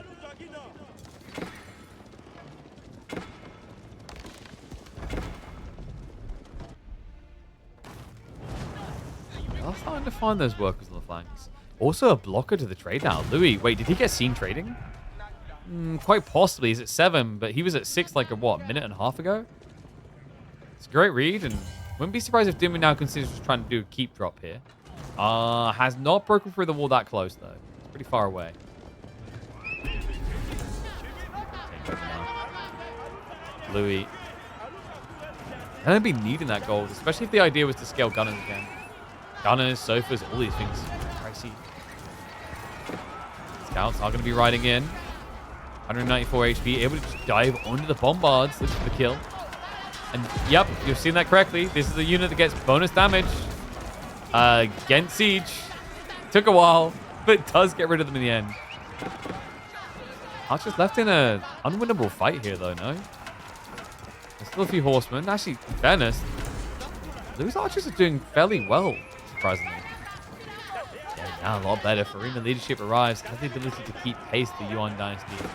I'm starting to find those workers on the flanks. Also a blocker to the trade now. Louis, wait, did he get seen trading? Quite possibly. He's at 7, but he was at 6 like a minute and a half ago? It's a great read, and wouldn't be surprised if Dimmu now considers just trying to do a keep drop here. Has not broken through the wall that close, though. It's pretty far away. Louis. I don't be needing that gold, especially if the idea was to scale gunners again. Gunners, sofas, all these things. Pricey. Scouts are going to be riding in. 194 HP, able to just dive onto the bombards. This is the kill. And yep, you've seen that correctly. This is a unit that gets bonus damage against siege. Took a while, but does get rid of them in the end. Archer's left in an unwinnable fight here, though, no? There's still a few horsemen. Actually, in fairness, Louis Archers are doing fairly well, surprisingly. Yeah, now a lot better. Farina leadership arrives. Has the ability to keep pace with the Yuan dynasty.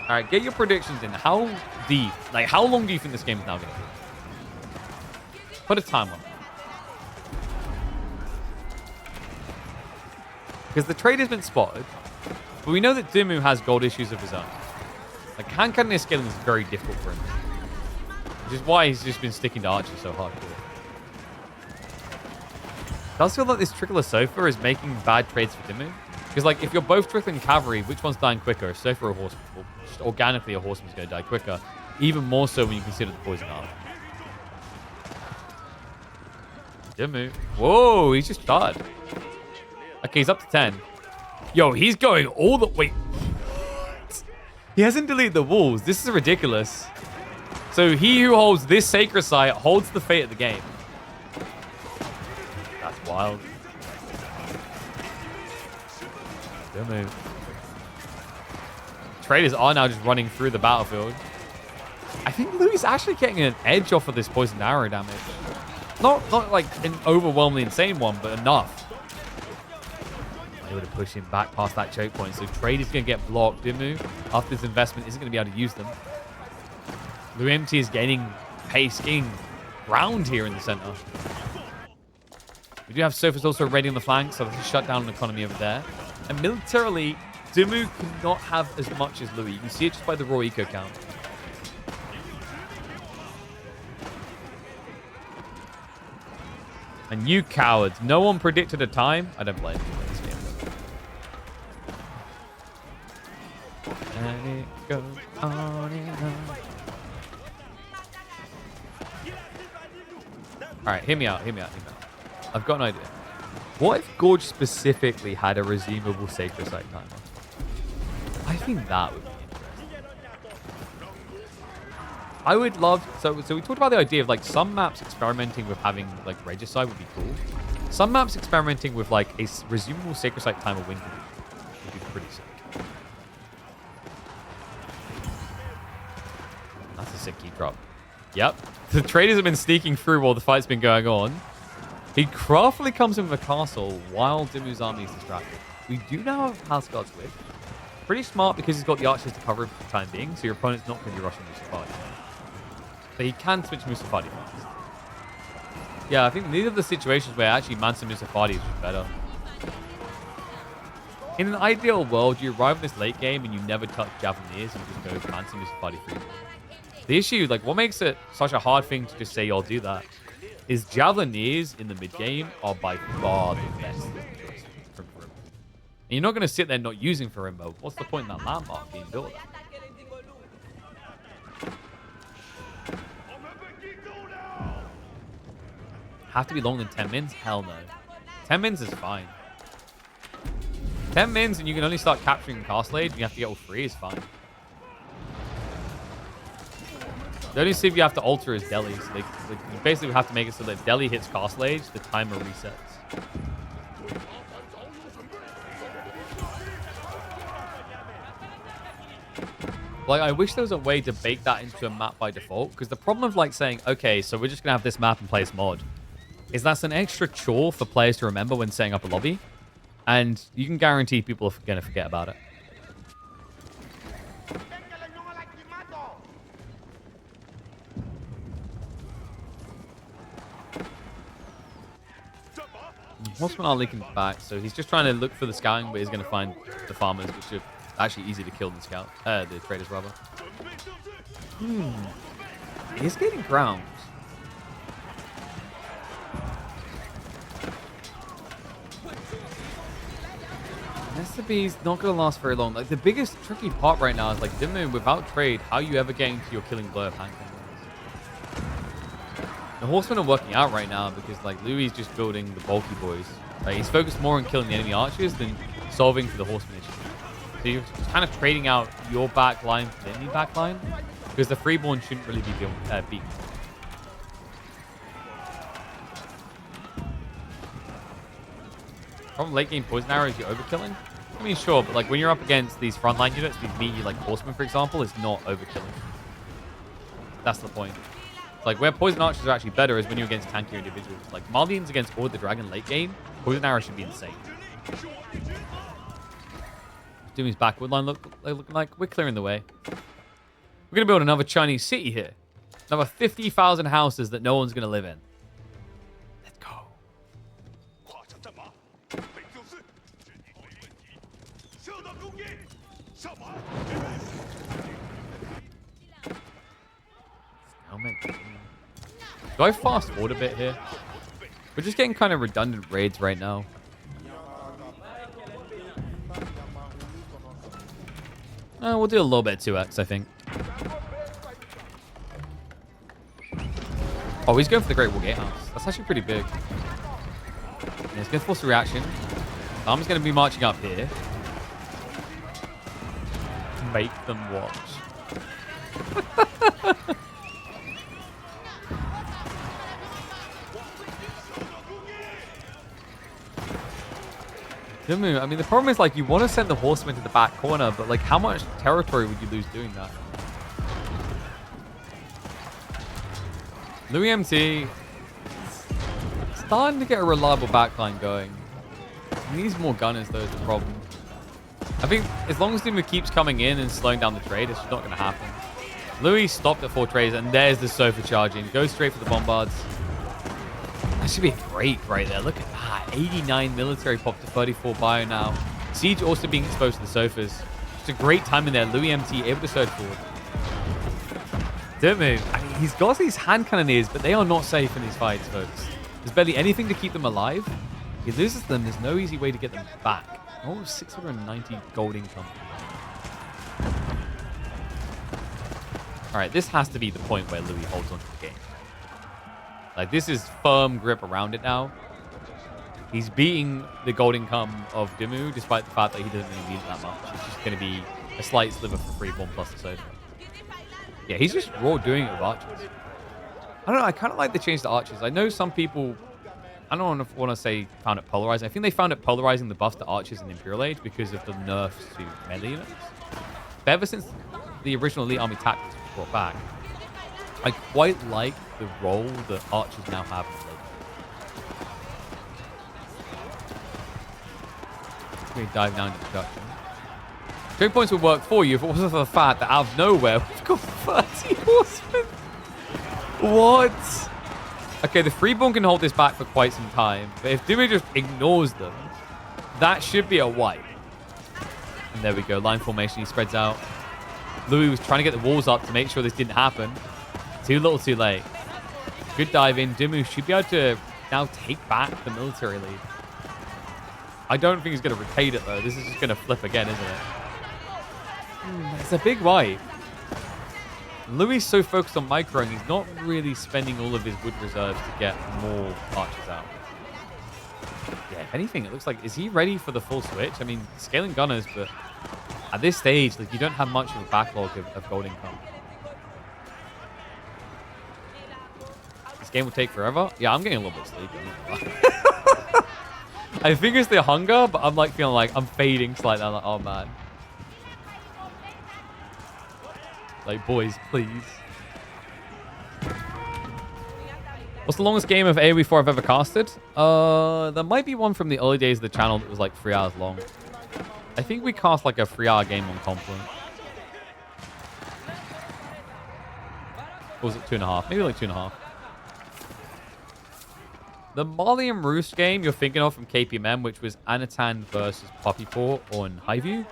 All right, get your predictions in. How deep, like how long do you think this game is now going to be? Put a time on it. Because the trade has been spotted, but we know that Dimmu has gold issues of his own. Like, hand cannon scaling is very difficult for him. Which is why he's just been sticking to Archer so hardcore. It does feel like this trickler Sofa is making bad trades for Dimmu. Because, like, if you're both trickling cavalry, which one's dying quicker? A Sofa or a horseman? Well, just organically, a horseman's going to die quicker. Even more so when you consider the poison armor. Dimmu. Whoa, he's just started. Okay, he's up to 10. Yo, he's going all the... Wait. He hasn't deleted the walls. This is ridiculous. So he who holds this sacred site holds the fate of the game. That's wild. Dimmu. Traders are now just running through the battlefield. I think Louis is actually getting an edge off of this poison arrow damage. Not like an overwhelmingly insane one, but enough. Able to push him back past that choke point. So trade is going to get blocked. Dimmu, after this investment, isn't going to be able to use them. Luemti is gaining pace, gaining ground here in the center. We do have Sofas also ready on the flank, so let's shut down an economy over there. And militarily, Dimmu cannot have as much as Louis. You can see it just by the raw eco count. And you cowards, no one predicted a time. I don't blame you in this game. And it goes on and on. Alright, hear me out. I've got an idea. What if Gorge specifically had a resumable sacred site timer? I think that would be interesting. I would love... So we talked about the idea of like some maps experimenting with having like Regicide would be cool. Some maps experimenting with like a resumable sacred site timer win would be pretty sick. That's a sick key drop. Yep. The traders have been sneaking through while the fight's been going on. He craftily comes in with a castle while Dimmu's army is distracted. We do now have House Guards with. Pretty smart because he's got the archers to cover him for the time being, so your opponent's not going to be rushing Musafadi. But he can switch Musafadi fast. Yeah, I think these are the situations where actually Mansa Musafadi is just better. In an ideal world, you arrive in this late game and you never touch Javelineers and you just go Mansa Musafadi free. The issue, like what makes it such a hard thing to just say you'll do that, is Javelineers in the mid game are by far the best choice from Farimba. And you're not going to sit there not using Farimba. What's the point in that landmark being built at? Have to be longer than 10 mins? Hell no. 10 mins is fine. 10 mins and you can only start capturing the castle age and you have to get all 3 is fine. The only save you have to alter is Delhi. So you basically have to make it so that if Delhi hits castle age, the timer resets. Like, I wish there was a way to bake that into a map by default, because the problem of like saying, okay, so we're just going to have this map and play this mod, is that's an extra chore for players to remember when setting up a lobby. And you can guarantee people are going to forget about it. Horseman are linking back, so he's just trying to look for the scouting, but he's going to find the farmers, which are actually easy to kill than scout. The traders, rather. He's getting ground. SCB's not going to last very long. Like, the biggest tricky part right now is, like, Dimmu, without trade, how you ever getting to your killing blow of hand cannons? The horsemen are working out right now because, like, Louis is just building the bulky boys. Right? He's focused more on killing the enemy archers than solving for the horseman issue. So you're just kind of trading out your back line for the enemy back line because the freeborn shouldn't really be beaten. Problem late game poison arrow is you're overkilling. I mean, sure, but like when you're up against these frontline units, these meaty like horsemen, for example, it's not overkilling. That's the point. Like where poison archers are actually better is when you're against tankier individuals. Like Marlene's against Horde the Dragon late game, poison arrow should be insane. Doomy's backward line looking like we're clearing the way. We're gonna build another Chinese city here. Another 50,000 houses that no one's gonna live in. Let's go. Do I fast forward a bit here? We're just getting kind of redundant raids right now. We'll do a little bit of 2x, I think. Oh, he's going for the Great Wall Gatehouse. That's actually pretty big. Yeah, he's going to force a reaction. I'm going to be marching up here. Make them watch. Dimmu, I mean, the problem is, like, you want to send the horsemen to the back corner, but, like, how much territory would you lose doing that? Louis MT starting to get a reliable backline going. He needs more gunners, though, is the problem. I think as long as Dimmu keeps coming in and slowing down the trade, it's just not going to happen. Louis stopped at 4 trades, and there's the Sofa charging. Goes straight for the bombards. That should be a break right there. Look at that. 89 military pop to 34 bio now. Siege also being exposed to the Sofas. Just a great time in there. Louis MT able to surge forward. Dimmu, I mean, he's got these hand cannoneers, but they are not safe in these fights, folks. There's barely anything to keep them alive. He loses them. There's no easy way to get them back. Oh, 690 gold income. All right, this has to be the point where Louis holds on to the game. Like, this is firm grip around it now. He's beating the gold income of Dimmu, despite the fact that he doesn't really need it that much. It's just going to be a slight sliver for freeborn plus the soda. Yeah, he's just raw doing it with archers. I don't know, I kind of like the change to archers. I know some people, I don't want to say found it polarizing. I think they found it polarizing the buffs to archers in Imperial Age because of the nerfs to melee units. But ever since the original Elite Army tactics was brought back, I quite like the role that archers now have in the late. Let me dive down into production. Trade points would work for you if it wasn't for the fact that out of nowhere, we've got 30 horsemen. What? Okay, the freeborn can hold this back for quite some time, but if Dumu just ignores them, that should be a wipe. And there we go, line formation, he spreads out. Louis was trying to get the walls up to make sure this didn't happen. Too little, too late. Good dive in. Dumu should be able to now take back the military lead. I don't think he's going to rotate it, though. This is just going to flip again, isn't it? It's a big wipe. Louis is so focused on microing, he's not really spending all of his wood reserves to get more archers out. Yeah, if anything, it looks like... Is he ready for the full switch? I mean, scaling gunners, but at this stage, like, you don't have much of a backlog of gold income. This game will take forever. Yeah, I'm getting a little bit sleepy. I think it's the hunger, but I'm like feeling like I'm fading slightly. I'm like, oh man. Like, boys, please. What's the longest game of AoE4 I've ever casted? There might be one from the early days of the channel that was like 3 hours long. I think we cast like a 3-hour game on Confluent. Or was it 2.5? Maybe like 2.5. The Marley and Roost game you're thinking of from KPMM, which was Anatan versus Puppypaw on Highview,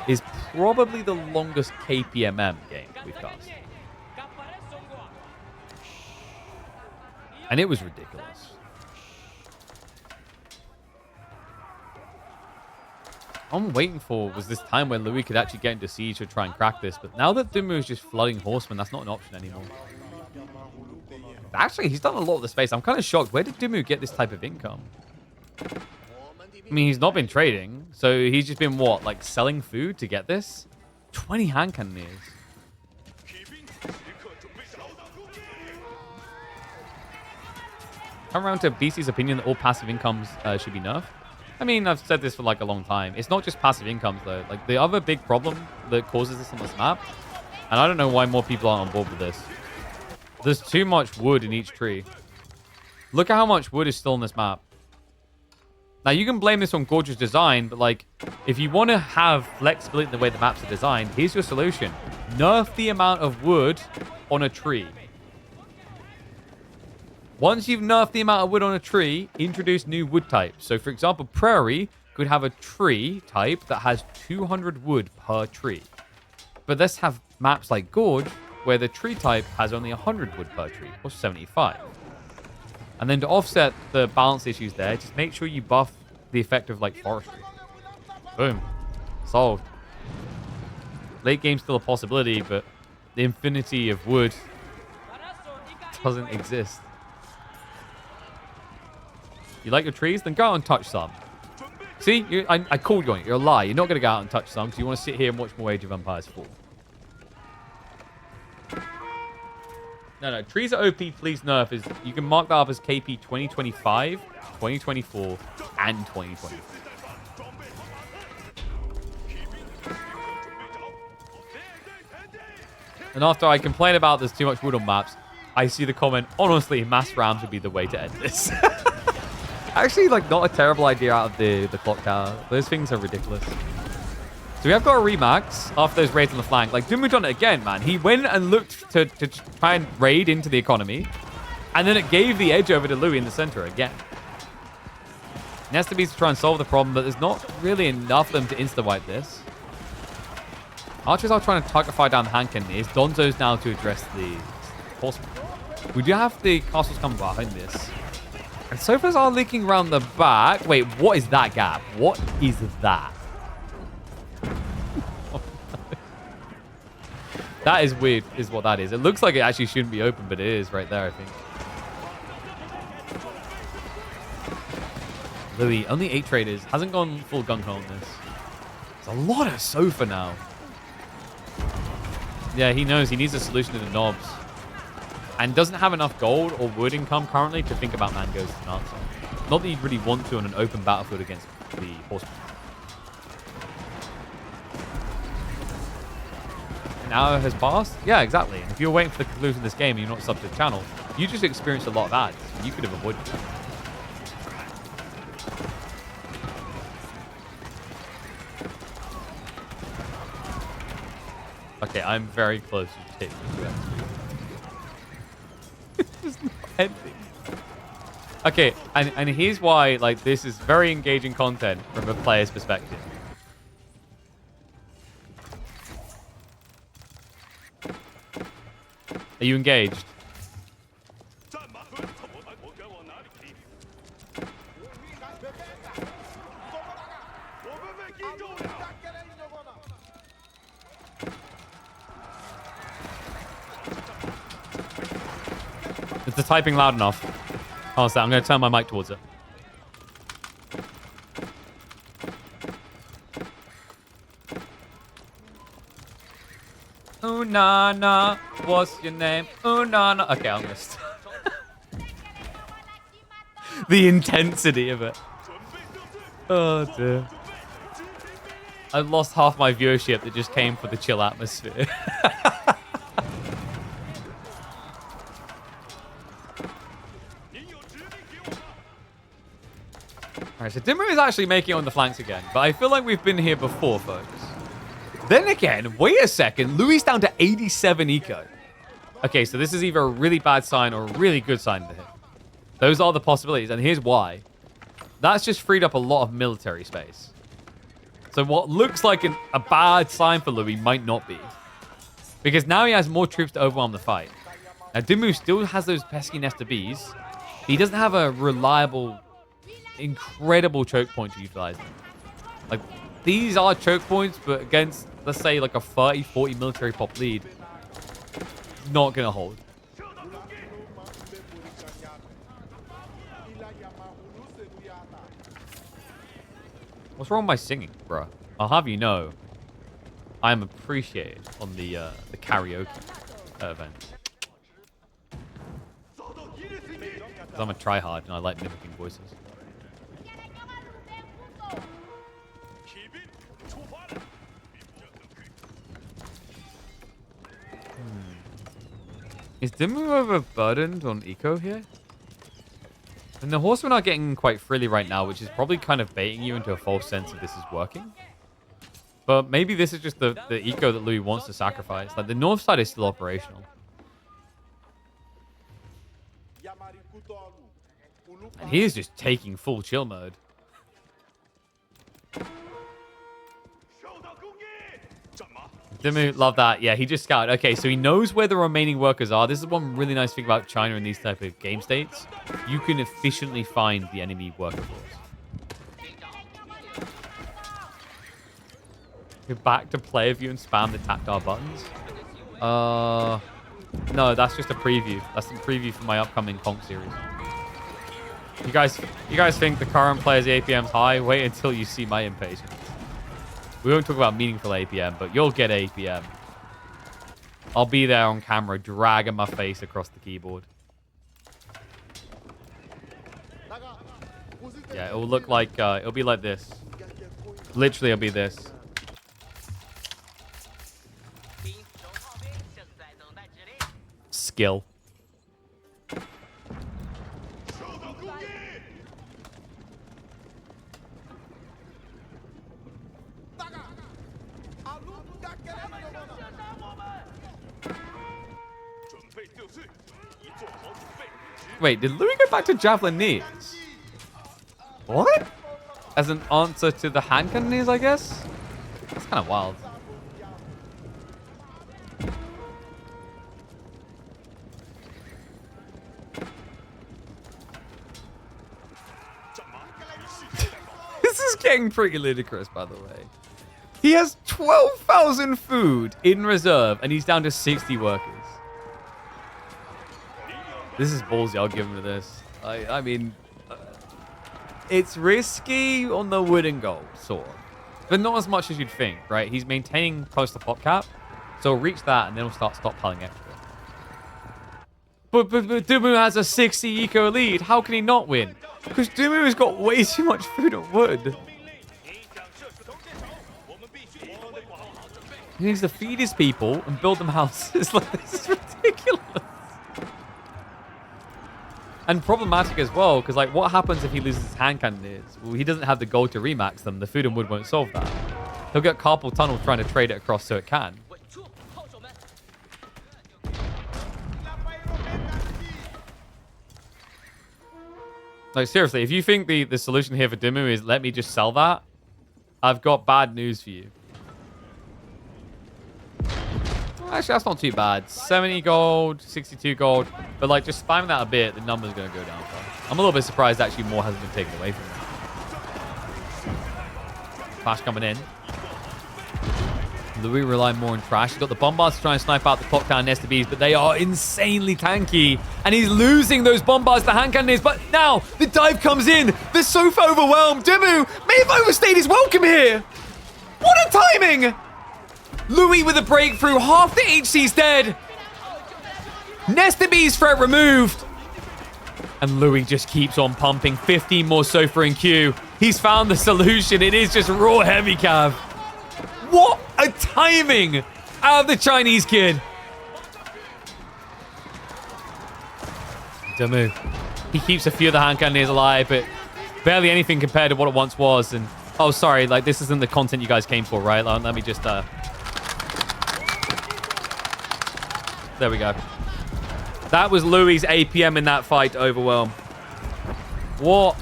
is probably the longest KPMM game we've cast. And it was ridiculous. All I'm waiting for was this time where Louis could actually get into siege to try and crack this, but now that Dumu is just flooding horsemen, that's not an option anymore. Actually, he's done a lot of the space. I'm kind of shocked. Where did Dumu get this type of income? I mean, he's not been trading, so he's just been, what, like selling food to get this? 20 hand cannoneers. Come around to BC's opinion that all passive incomes should be nerfed. I mean, I've said this for like a long time. It's not just passive incomes, though. Like, the other big problem that causes this on this map, and I don't know why more people aren't on board with this, there's too much wood in each tree. Look at how much wood is still on this map. Now, you can blame this on gorgeous design, but like, if you want to have flexibility in the way the maps are designed, here's your solution. Nerf the amount of wood on a tree. Once you've nerfed the amount of wood on a tree, introduce new wood types. So, for example, Prairie could have a tree type that has 200 wood per tree. But let's have maps like Gorge, where the tree type has only 100 wood per tree, or 75. And then to offset the balance issues there, just make sure you buff the effect of, like, forestry. Boom. Solved. Late game's still a possibility, but the infinity of wood doesn't exist. You like your trees? Then go out and touch some. See? I called you on it. You're a lie. You're not going to go out and touch some because you want to sit here and watch more Age of Empires 4. No, trees are OP, please nerf. You can mark that up as KP 2025, 2024, and 2024. And after I complain about there's too much wood on maps, I see the comment, honestly, mass rams would be the way to end this. Actually, like, not a terrible idea out of the clock tower. Those things are ridiculous. So we have got a remax after those raids on the flank. Like, Dumu done it again, man. He went and looked to try and raid into the economy. And then it gave the edge over to Louis in the center again. It has to be to try and solve the problem, but there's not really enough of them to insta-wipe this. Archers are trying to target fire down the hand cannoneers. Donzo's now to address the horsemen. We do have the castles coming behind this. And sofas are leaking around the back. Wait, what is that gap? What is that? That is weird, is what that is. It looks like it actually shouldn't be open, but it is right there, I think. Louis, only 8 traders. Hasn't gone full gung-ho on this. It's a lot of sofa now. Yeah, he knows he needs a solution to the knobs. And doesn't have enough gold or wood income currently to think about mangoes as an answer. Not that you'd really want to on an open battlefield against the horsemen. An hour has passed? Yeah, exactly. And if you're waiting for the conclusion of this game and you're not subbed to the channel, you just experienced a lot of ads. You could have avoided that. Okay, I'm very close to taking you. It's just not ending. Okay, and here's why, like, this is very engaging content from a player's perspective. Are you engaged? Is the typing loud enough? Honestly, I'm going to turn my mic towards it. Ooh, na, na. What's your name? Ooh, na, na. Okay, I'm going to stop. The intensity of it. Oh, dear. I lost half my viewership that just came for the chill atmosphere. Alright, so Dimmu is actually making it on the flanks again, but I feel like we've been here before, folks. Then again, wait a second, Louis down to 87 eco. Okay, so this is either a really bad sign or a really good sign to him. Those are the possibilities, and here's why. That's just freed up a lot of military space. So what looks like a bad sign for Louis might not be. Because now he has more troops to overwhelm the fight. Now, Dimmu still has those pesky nest of bees. He doesn't have a reliable, incredible choke point to utilize them. Like, these are choke points, but against, let's say, like a 30, 40 military pop lead, not going to hold. What's wrong with my singing, bruh? I'll have you know, I am appreciated on the karaoke event. Because I'm a tryhard and I like mimicking voices. Is Dimmu overburdened on eco here? And the horsemen are getting quite frilly right now, which is probably kind of baiting you into a false sense that this is working. But maybe this is just the eco that Louis wants to sacrifice. Like, the north side is still operational. And he is just taking full chill mode. Dimmu, love that. Yeah, he just scouted. Okay, so he knows where the remaining workers are. This is one really nice thing about China in these type of game states. You can efficiently find the enemy worker force. Go back to player view and spam the tactile buttons. No, that's just a preview. That's a preview for my upcoming Conk series. You guys think the current player's APM's high? Wait until you see my impatience. We won't talk about meaningful APM, but you'll get APM. I'll be there on camera, dragging my face across the keyboard. Yeah, it will look like, it'll be like this. Literally, it'll be this. Skill. Wait, did Louis go back to javelin What? As an answer to the hand cannoneers, I guess? That's kind of wild. This is getting pretty ludicrous, by the way. He has 12,000 food in reserve, and he's down to 60 workers. This is ballsy. I'll give him to this. I mean, it's risky on the wooden goal, sort of. But not as much as you'd think, right? He's maintaining close to pop cap, so he'll reach that, and then he'll start stockpiling extra. But Dimmu has a 60 eco lead. How can he not win? Because Dimmu has got way too much food and wood. He needs to feed his people and build them houses. Like, this is ridiculous. And problematic as well, because, like, what happens if he loses his hand cannoneers? Well, he doesn't have the gold to remax them. The food and wood won't solve that. He'll get carpal tunnel trying to trade it across so it can. Like, seriously, if you think the solution here for Dimmu is let me just sell that, I've got bad news for you. Actually, that's not too bad. 70 gold, 62 gold. But, like, just spamming that a bit, the number's going to go down. I'm a little bit surprised, actually, more hasn't been taken away from me. Flash coming in. Louis rely more on trash. He's got the bombards to try and snipe out the clock down Nesta Bees, but they are insanely tanky. And he's losing those bombards to hand cannons. But now the dive comes in. They're so overwhelmed. Dimmu may have overstayed his welcome here. What a timing! Louis with a breakthrough. Half the HC's dead. Nesta Bees threat removed. And Louis just keeps on pumping. 15 more Sofa in queue. He's found the solution. It is just raw heavy cav. What a timing out of the Chinese kid. Dimmu. He keeps a few of the hand cannoneers alive, but barely anything compared to what it once was. And oh, sorry, like this isn't the content you guys came for, right? Let me just there we go. That was Louis' APM in that fight to overwhelm. What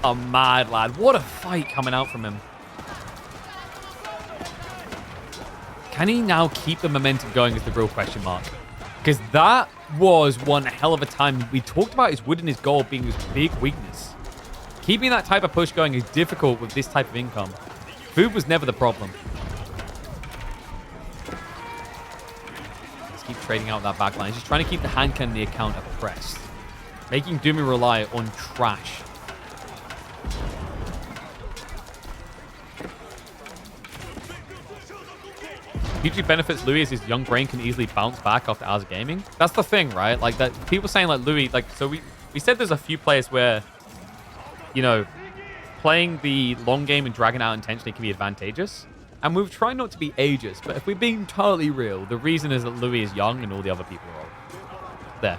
a mad lad. What a fight coming out from him. Can he now keep the momentum going is the real question mark. Because that was one hell of a time. We talked about his wood and his gold being his big weakness. Keeping that type of push going is difficult with this type of income. Food was never the problem. Let's keep trading out that backline. He's just trying to keep the hand cannon the account oppressed. Making Dimmu rely on trash. Hugely benefits Louis as his young brain can easily bounce back after hours of gaming. That's the thing, right? Like that people saying like Louis, like so we said there's a few players where, you know, playing the long game and dragging out intentionally can be advantageous. And we've tried not to be ageist, but if we're being totally real, the reason is that Louis is young and all the other people are old. There.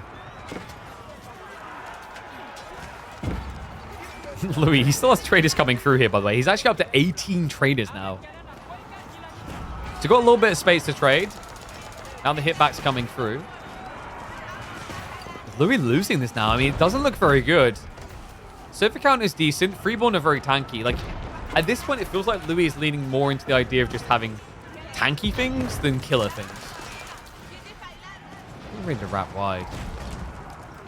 Louis, he still has traders coming through here, by the way. He's actually up to 18 traders now. So got a little bit of space to trade. Now the hitback's coming through. Louis losing this now. I mean, it doesn't look very good. Surfer count is decent. Freeborn are very tanky. Like, at this point, it feels like Louis is leaning more into the idea of just having tanky things than killer things. I'm ready to wrap wide.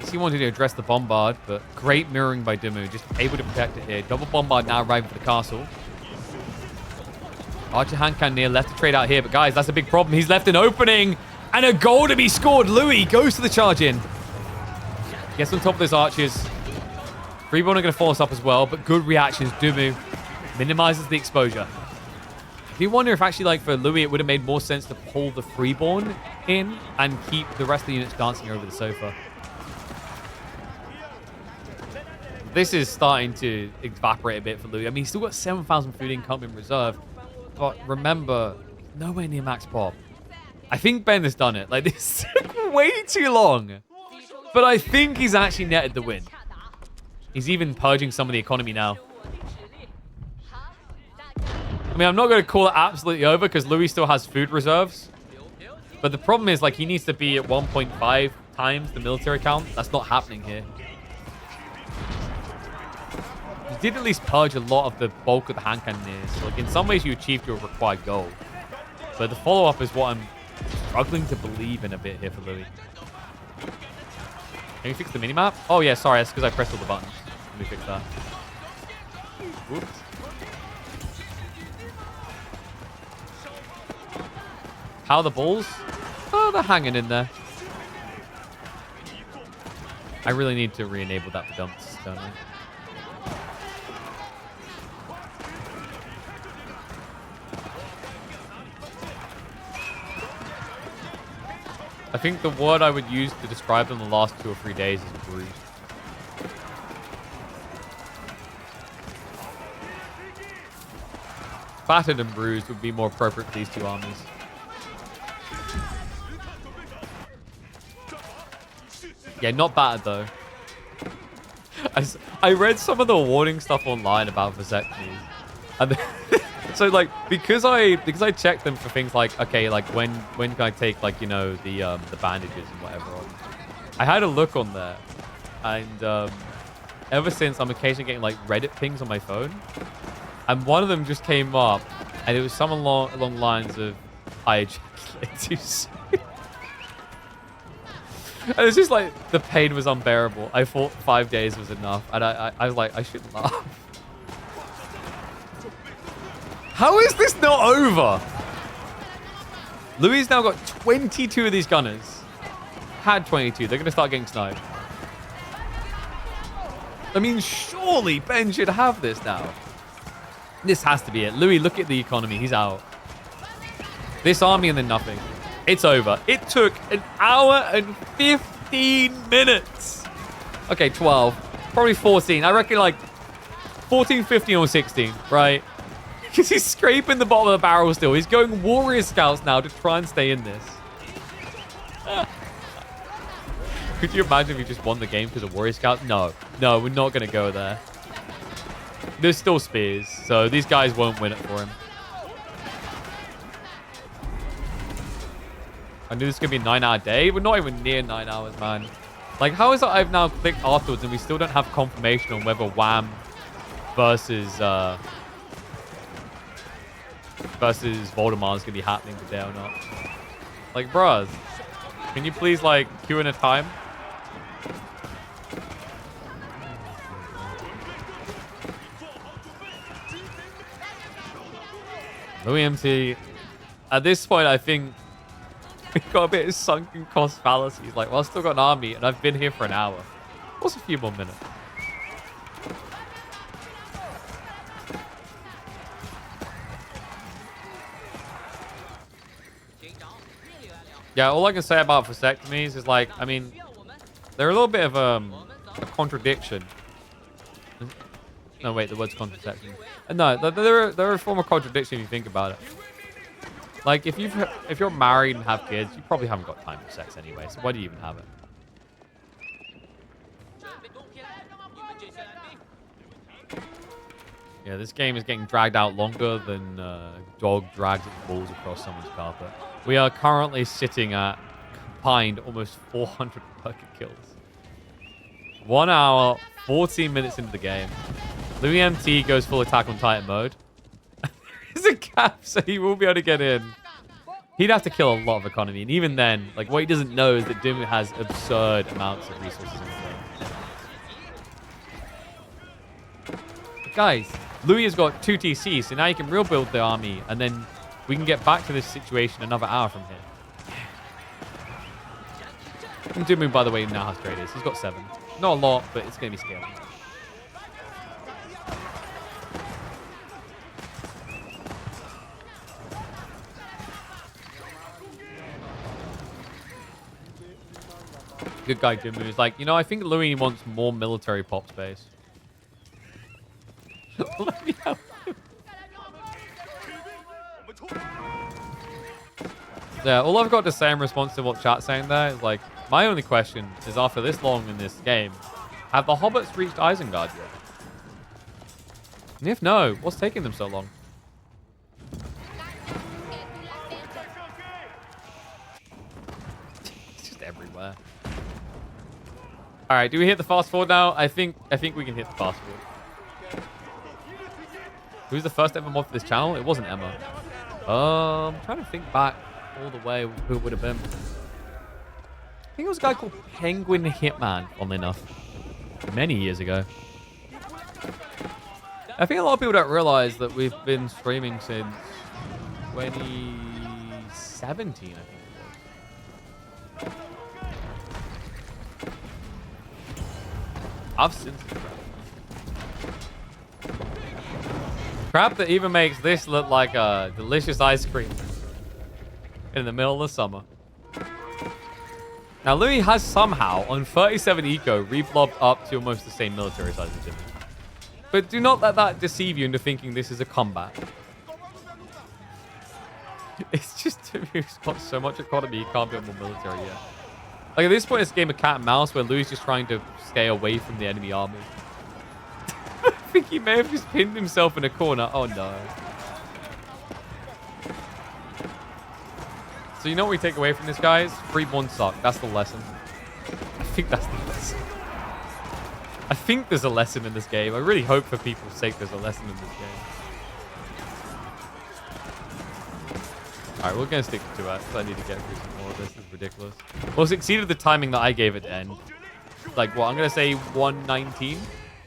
He wanted to address the bombard, but great mirroring by Dimmu. Just able to protect it here. Double bombard now arriving for the castle. Archer hand cannoneer left to trade out here, but guys, that's a big problem. He's left an opening and a goal to be scored. Louis goes to the charge in. Gets on top of those archers. Freeborn are going to force up as well, but good reactions. Dimmu minimizes the exposure. If you wonder if actually, like, for Louis, it would have made more sense to pull the Freeborn in and keep the rest of the units dancing over the sofa. This is starting to evaporate a bit for Louis. I mean, he's still got 7,000 food income in reserve. But remember, nowhere near max pop. I think Ben has done it. Like, this took way too long. But I think he's actually netted the win. He's even purging some of the economy now. I mean, I'm not going to call it absolutely over because Louis still has food reserves. But the problem is, like, he needs to be at 1.5 times the military count. That's not happening here. You did at least purge a lot of the bulk of the hand cannoneers. So, like, in some ways, you achieved your required goal. But the follow-up is what I'm struggling to believe in a bit here for Louis. Can you fix the minimap? Oh, yeah, sorry. That's because I pressed all the buttons. Let me fix that. Oops. How are the balls? Oh, they're hanging in there. I really need to re-enable that for dumps, don't I? I think the word I would use to describe them the last 2 or 3 days is bruised. Battered and bruised would be more appropriate for these two armies. Yeah, not battered though. I read some of the warning stuff online about vasectomies. And so, like, because I checked them for things like, okay, like when can I take, like, you know, the bandages and whatever on. I had a look on there, and ever since I'm occasionally getting like Reddit pings on my phone. And one of them just came up and it was something along the lines of, I ejaculated too soon. And it's just like, the pain was unbearable. I thought 5 days was enough. And I was like, I shouldn't laugh. How is this not over? Louis now got 22 of these gunners. Had 22. They're going to start getting sniped. I mean, surely Ben should have this now. This has to be it. Louis, look at the economy. He's out. This army and then nothing. It's over. It took an hour and 15 minutes. Okay, 12. Probably 14. I reckon like 14, 15, or 16, right? Because he's scraping the bottom of the barrel still. He's going warrior scouts now to try and stay in this. Could you imagine if he just won the game because of warrior scouts? No. No, we're not going to go there. There's still spears, so these guys won't win it for him. I knew this was going to be a 9-hour day. We're not even near 9 hours, man. Like, how is it I've now clicked afterwards and we still don't have confirmation on whether Wham versus Voldemort is going to be happening today or not? Like, bruh, can you please, like, queue in a time? Louis MT, at this point, I think we've got a bit of sunken cost fallacy. He's like, well, I've still got an army, and I've been here for an hour. What's a few more minutes? Yeah, all I can say about vasectomies is, like, I mean, they're a little bit of a contradiction. No, wait, the word's contraception. No, they're a form of contradiction if you think about it. Like, if you're married and have kids, you probably haven't got time for sex anyway, so why do you even have it? Yeah, this game is getting dragged out longer than dog drags its balls across someone's carpet. We are currently sitting at combined almost 400 worker kills. 1 hour, 14 minutes into the game. Louis MT goes full attack on Titan mode. There's a gap, so he will be able to get in. He'd have to kill a lot of economy, and even then, like, what he doesn't know is that Dimu has absurd amounts of resources in the game. Guys, Louis has got 2 TC, so now he can rebuild the army, and then we can get back to this situation another hour from here. And Dimu, by the way, now has traders. He's got 7. Not a lot, but it's going to be scaled. Good guy, Dimu. Is like, you know, I think Louis wants more military pop space. Let me help him. Yeah, all I've got to say in response to what chat's saying there is, like, my only question is, after this long in this game, have the hobbits reached Isengard yet? And if no, what's taking them so long? It's just everywhere. All right, do we hit the fast forward now? I think we can hit the fast forward. Who's the first ever mod for this channel? It wasn't Emma. I'm trying to think back all the way who it would have been. I think it was a guy called Penguin Hitman, funnily enough. Many years ago. I think a lot of people don't realize that we've been streaming since 2017, I think it was. I've seen some crap that even makes this look like a delicious ice cream in the middle of the summer. Now, Louis has somehow, on 37 eco, reblobbed up to almost the same military size as Jimmy. But do not let that deceive you into thinking this is a combat. It's just Timmy's got so much economy, he can't build more military yet. Like, at this point, it's a game of cat and mouse where Louis is just trying to stay away from the enemy army. I think he may have just pinned himself in a corner. Oh, no. So you know what we take away from this, guys? Free one suck. That's the lesson. I think that's the lesson. I think there's a lesson in this game. I really hope for people's sake there's a lesson in this game. Alright, we're going to stick to 2 because I need to get through some more of this. This is ridiculous. Well, it exceeded the timing that I gave it to end. Like, what? I'm going to say 119.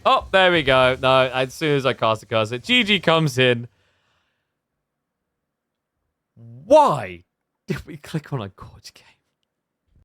Oh, there we go. No, as soon as I cast the cursor, GG comes in. Why did we click on a gorge game?